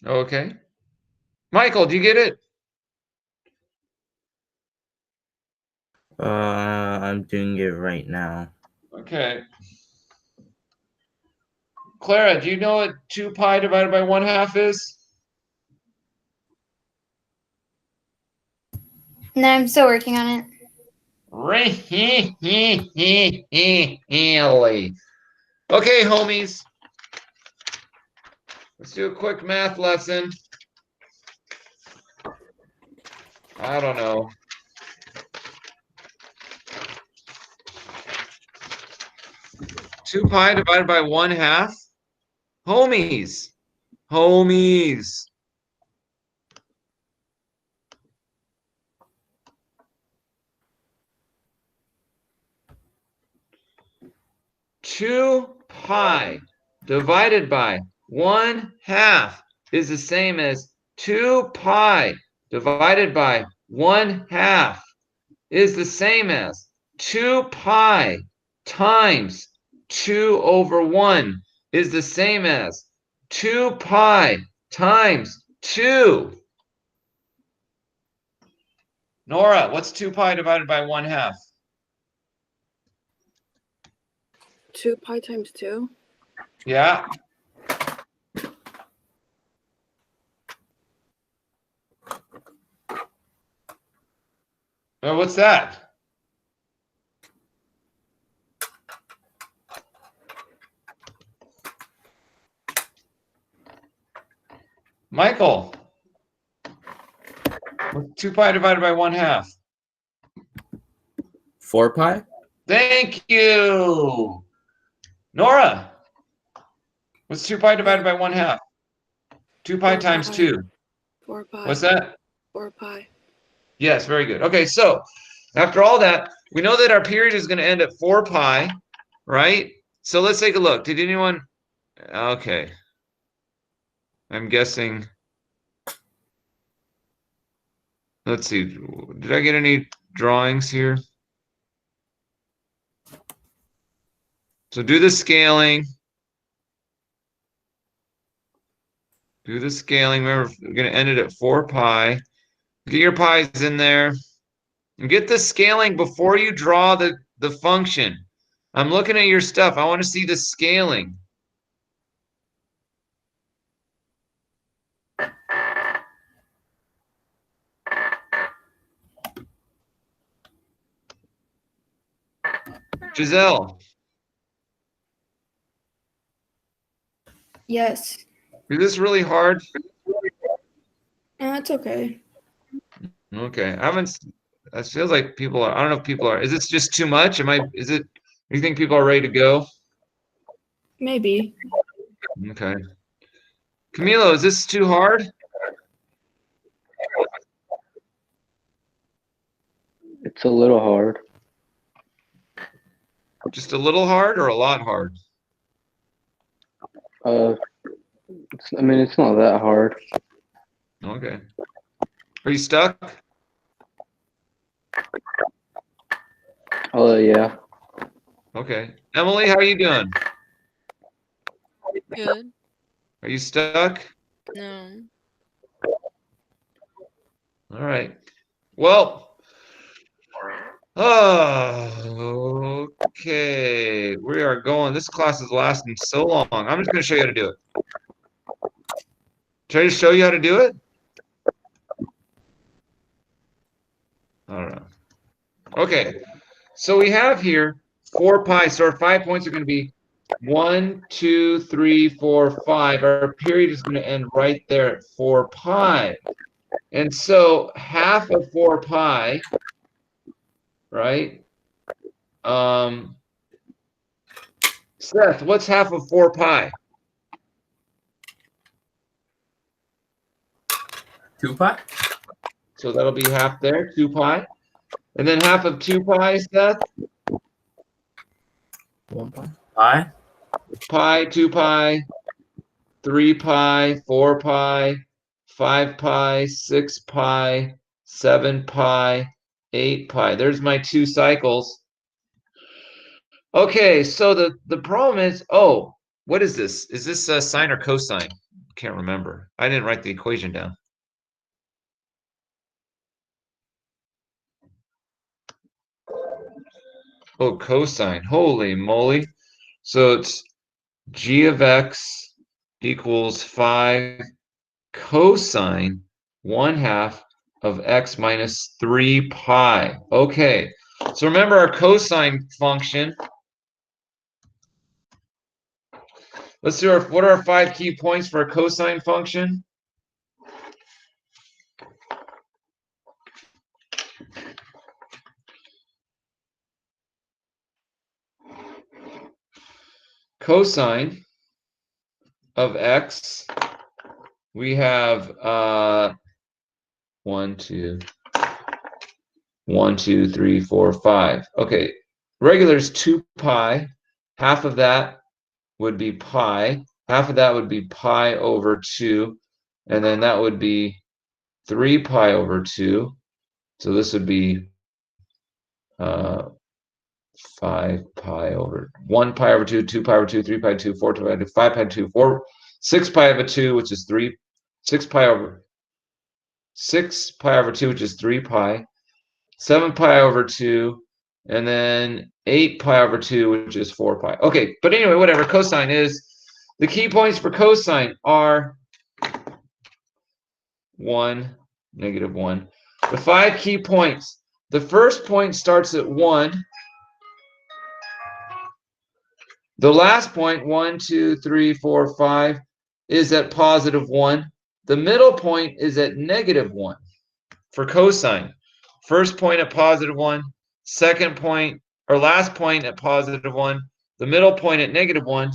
Okay. Michael, do you get it? I'm doing it right now. Okay. Clara, do you know what 2 pi divided by 1/2 is? No, I'm still working on it. Really? Okay, homies. Let's do a quick math lesson. I don't know. Two pi divided by 1/2. Homies. Homies. Two pi divided by 1/2 is the same as 2 pi divided by 1/2 is the same as 2 pi times 2 over 1 is the same as 2 pi times 2. Nora, what's 2 pi divided by 1/2? 2 pi times 2. Yeah. What's that? Michael, what's 2 pi divided by 1/2? 4 pi? Thank you. Nora, what's 2 pi divided by 1/2? 2 pi 4 times pi. 2. 4 pi. What's that? 4 pi. Yes, very good. Okay, so after all that, we know that our period is going to end at 4 pi, right? So let's take a look. Did anyone? Okay. I'm guessing. Let's see. Did I get any drawings here? So do the scaling. Do the scaling. Remember, we're going to end it at 4 pi. Get your pi's in there. And get the scaling before you draw the function. I'm looking at your stuff. I want to see the scaling. Giselle, Yes. is this really hard? It's okay. Okay. I haven't, it feels like people are, I don't know if people are, is this just too much? Is it, you think people are ready to go? Maybe. Okay. Camilo, is this too hard? It's a little hard. Just a little hard or a lot hard? I mean, it's not that hard. Okay. Are you stuck? Oh, yeah. Okay. Emily, how are you doing? Good. Are you stuck? No. All right. Well, okay. We are going. This class is lasting so long. I'm just going to show you how to do it. Should I just show you how to do it? I don't know. Okay, so we have here 4 pi. So our 5 points are going to be 1, 2, 3, 4, 5. Our period is going to end right there at 4 pi. And so half of 4 pi, right? Seth, what's half of 4 pi? 2 pi? So that'll be half there, 2 pi. And then half of 2 pi, Seth? 1 pi? Pi? Pi, 2 pi, 3 pi, 4 pi, 5 pi, 6 pi, 7 pi, 8 pi. There's my 2 cycles. Okay, so the problem is, oh, what is this? Is this sine or cosine? Can't remember. I didn't write the equation down. Oh, cosine. Holy moly. So it's g of x equals 5 cosine 1/2 of x minus 3 pi. Okay, so remember our cosine function. Let's do what are our 5 key points for a cosine function? Cosine of x, we have 1, 2, 1, 2, 3, 4, 5. Okay, regular is 2 pi. Half of that would be pi. Half of that would be pi over 2. And then that would be 3 pi over 2. So this would be 5 pi over 1 pi over 2, 2 pi over 2, 3 pi over 2, 4 pi over 2, 5 pi over 2, 6 pi over 2, which is 3, 6 pi over 2, which is 3 pi, 7 pi over 2, and then 8 pi over 2, which is 4 pi. Okay, but anyway, whatever cosine is, the key points for cosine are 1, -1. The 5 key points. The first point starts at 1. The last point, 1, 2, 3, 4, 5, is at +1. The middle point is at -1 for cosine. First point at +1, second point, or last point at +1, the middle point at -1,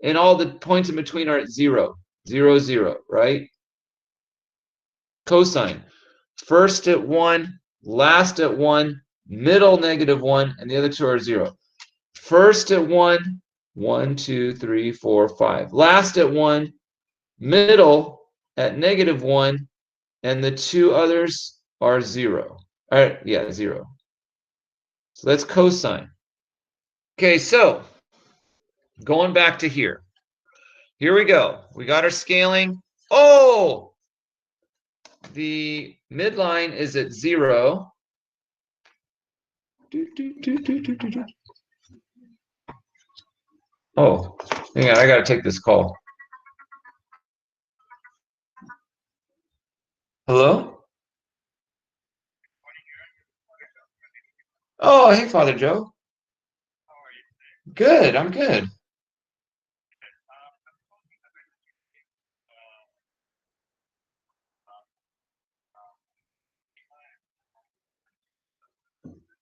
and all the points in between are at 0, 0, 0, right? Cosine. First at 1, last at 1, middle -1, and the other two are 0. First at 1, 1, 2, 3, 4, 5. Last at 1, middle at -1, and the two others are 0. All right, yeah, 0. So that's cosine. Okay, so going back to here. Here we go. We got our scaling. Oh, the midline is at 0. Oh, hang on, I gotta take this call. Hello? Oh, hey, Father Joe. Good, I'm good.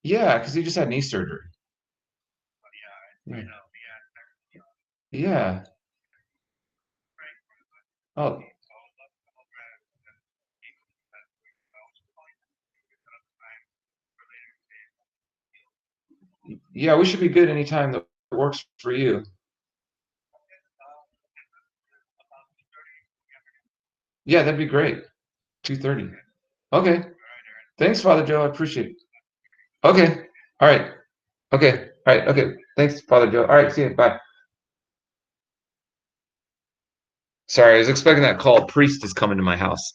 Yeah, because he just had knee surgery. Yeah. Yeah. Oh. Yeah, we should be good anytime that works for you. Yeah, that'd be great. 2:30. Okay. Thanks, Father Joe. I appreciate it. Okay. All right. Okay. All right. Okay. Thanks, Father Joe. All right. See you. Bye. Sorry, I was expecting that call. A priest is coming to my house.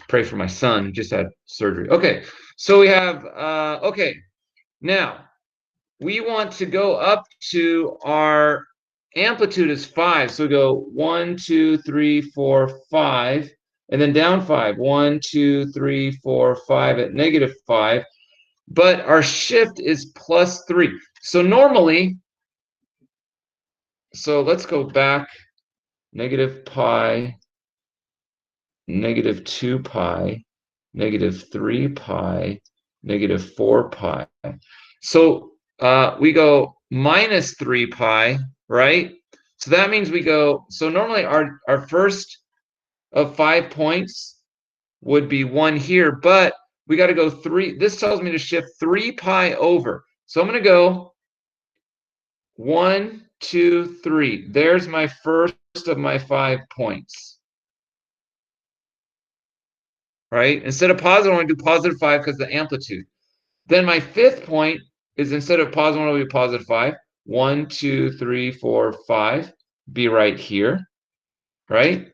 Pray for my son. He just had surgery. Okay. So we have, okay. Now, we want to go up to our amplitude is 5. So we go 1, 2, 3, 4, 5, and then down 5. 1, 2, 3, 4, 5 at -5. but our shift is +3. So normally, so let's go back, -pi, -2 pi, -3 pi, -4 pi. So we go -3 pi, right? So that means we go, so normally our first of 5 points would be 1 here, but we got to go 3. This tells me to shift 3 pi over. So I'm going to go 1, 2, 3. There's my first of my 5 points. Right? Instead of positive, I want to do +5 because the amplitude. Then my 5th point is instead of +1, it'll be +5. 1, 2, 3, 4, 5. Be right here. Right?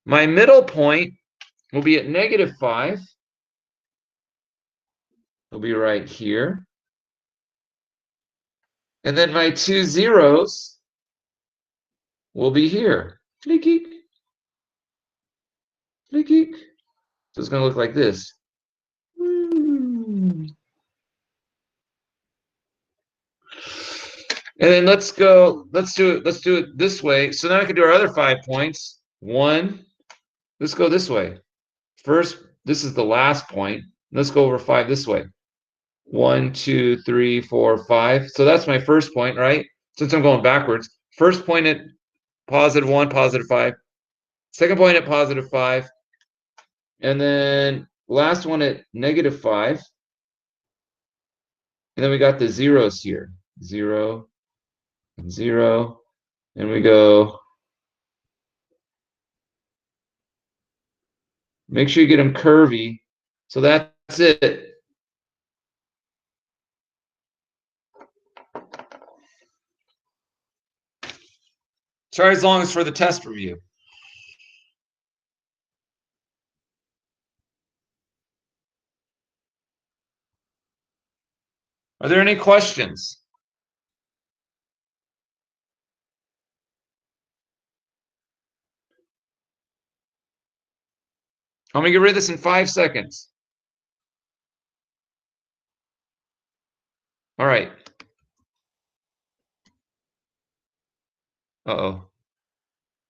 My middle point will be at -5. It'll be right here. And then my 2 zeros will be here. Flicky. Flicky. So it's going to look like this. And then let's do it this way. So now I can do our other 5 points. 1. Let's go this way. First, this is the last point. Let's go over 5 this way. 1, 2, 3, 4, 5. So that's my first point, right? Since I'm going backwards. First point at +1, +5. Second point at +5. And then last one at -5. And then we got the zeros here. 0 and 0. And we go. Make sure you get them curvy. So that's it. Sorry, as long as for the test review. Are there any questions? I'm going to get rid of this in 5 seconds. All right. Uh-oh.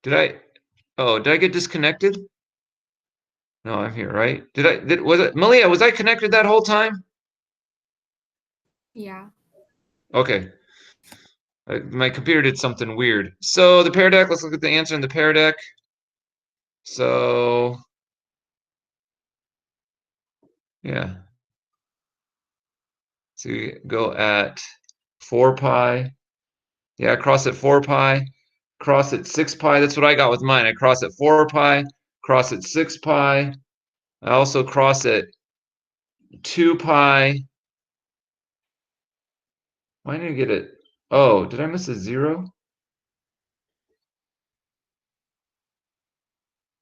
Did I get disconnected? No, I'm here, right? Was it Malia, was I connected that whole time? Yeah. Okay. My computer did something weird. So the pear deck, let's look at the answer in the pear deck. So yeah. So you go at 4 pi. Yeah, cross at 4 pi. Cross at 6 pi. That's what I got with mine. I cross at 4 pi. Cross at 6 pi. I also cross at 2 pi. Why didn't I get it? Oh, did I miss a 0?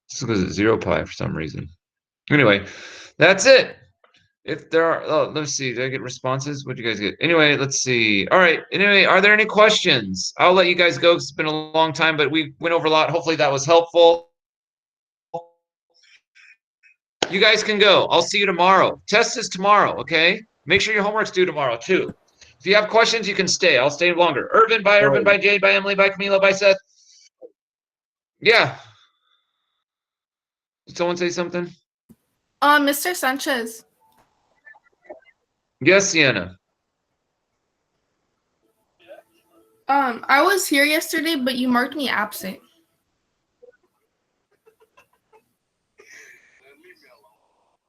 This goes at 0 pi for some reason. Anyway, that's it. If there are, let's see, did I get responses? What did you guys get? Anyway, let's see. All right. Anyway, are there any questions? I'll let you guys go 'cause it's been a long time, but we went over a lot. Hopefully that was helpful. You guys can go. I'll see you tomorrow. Test is tomorrow, okay? Make sure your homework's due tomorrow, too. If you have questions, you can stay. I'll stay longer. Irvin, bye, Jade, bye, Emily, bye, Camilo, bye, Seth. Yeah. Did someone say something? Mr. Sanchez. Yes, Sienna. I was here yesterday, but you marked me absent.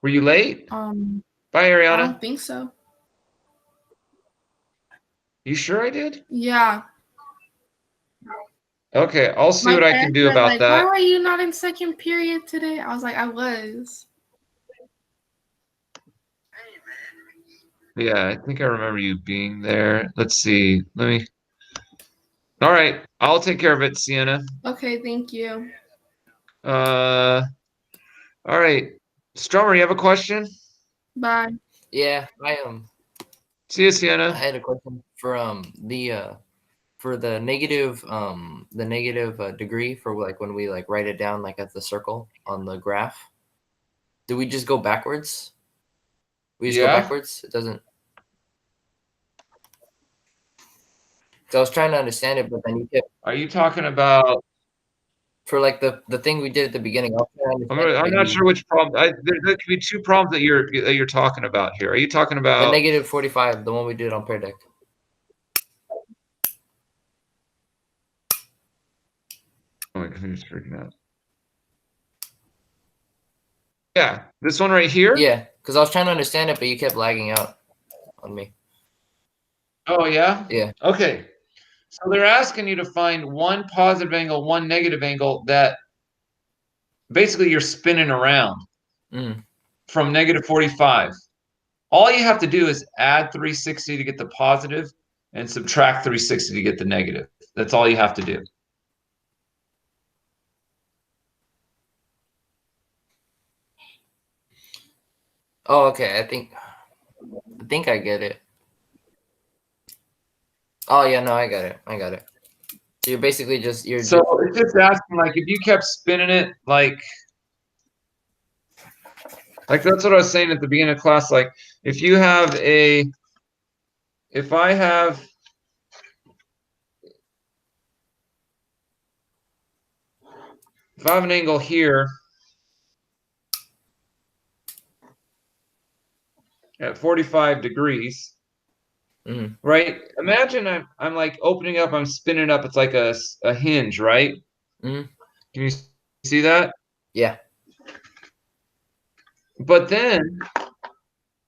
Were you late? Bye, I Ariana. don't think so. You sure I did? Yeah. Okay, I'll see My what I can parents do were about like, that. why were you not in second period today? I was like, I was. Yeah, I think I remember you being there. Let's see. All right, I'll take care of it, Sienna. Okay, thank you. All right. Stromer, you have a question? Bye. Yeah, See you, I Sienna. had a question for the negative degree for like when we like write it down like at the circle on the graph. Do we just go backwards? We just go Yeah. backwards. It doesn't. So I was trying to understand it, but then you kept Are you talking about? for like the thing we did at the beginning. I was trying to understand it, I'm but not you- sure which problem. There could be two problems that you're talking about here. Are you talking the about? negative 45, the one we did on pair deck. Oh my God, I'm just freaking out. Yeah, this one right here. Yeah, because I was trying to understand it, but you kept lagging out on me. Oh yeah. Yeah. Okay. So they're asking you to find one positive angle, one negative angle that basically you're spinning around Mm. from negative 45. All you have to do is add 360 to get the positive and subtract 360 to get the negative. That's all you have to do. Oh, okay. I think I get it. Oh yeah, no, I got it. I got it. So you're basically you're So it's just asking, like, if you kept spinning it, like that's what I was saying at the beginning of class. Like, if you have if I have an angle here at 45 degrees, Mhm. right? Imagine I'm like opening up, I'm spinning up. It's like a hinge, right? Mhm. Can you see that? Yeah. But then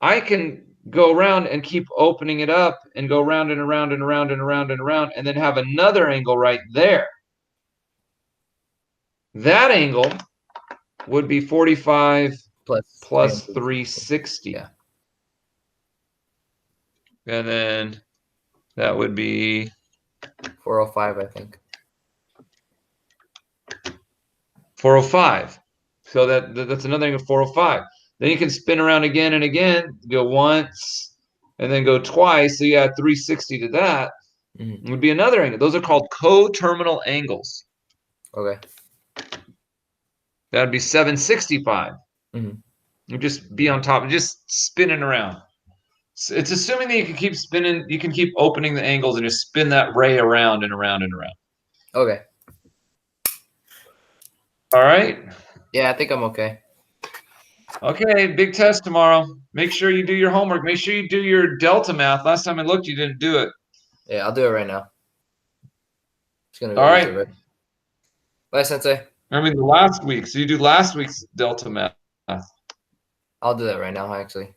I can go around and keep opening it up and go round and around and around and around and around, and then have another angle right there. That angle would be 45 plus 360. Yeah. And then that would be 405, I think. 405. So that's another angle, 405. Then you can spin around again and again, go once, and then go twice. So you add 360 to that. Mhm. It would be another angle. Those are called coterminal angles. Okay. That'd be 765. Mhm. You just be on top and just spinning around. It's assuming that you can keep spinning, you can keep opening the angles and just spin that ray around and around and around. Okay. All right. Yeah, I think I'm okay. Okay, big test tomorrow. Make sure you do your homework. Make sure you do your delta math. Last time I looked, you didn't do it. Yeah, I'll do it right now. Just gonna go All use right. it, right? Bye, Sensei. I mean, the last week. So you do last week's delta math. I'll do that right now, actually.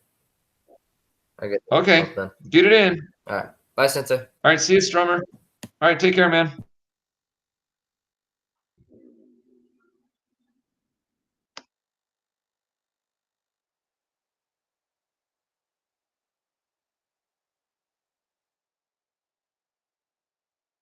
I get Okay, done. get it in. All right. Bye, Sensei. All right, see you, Strummer. All right, take care, man.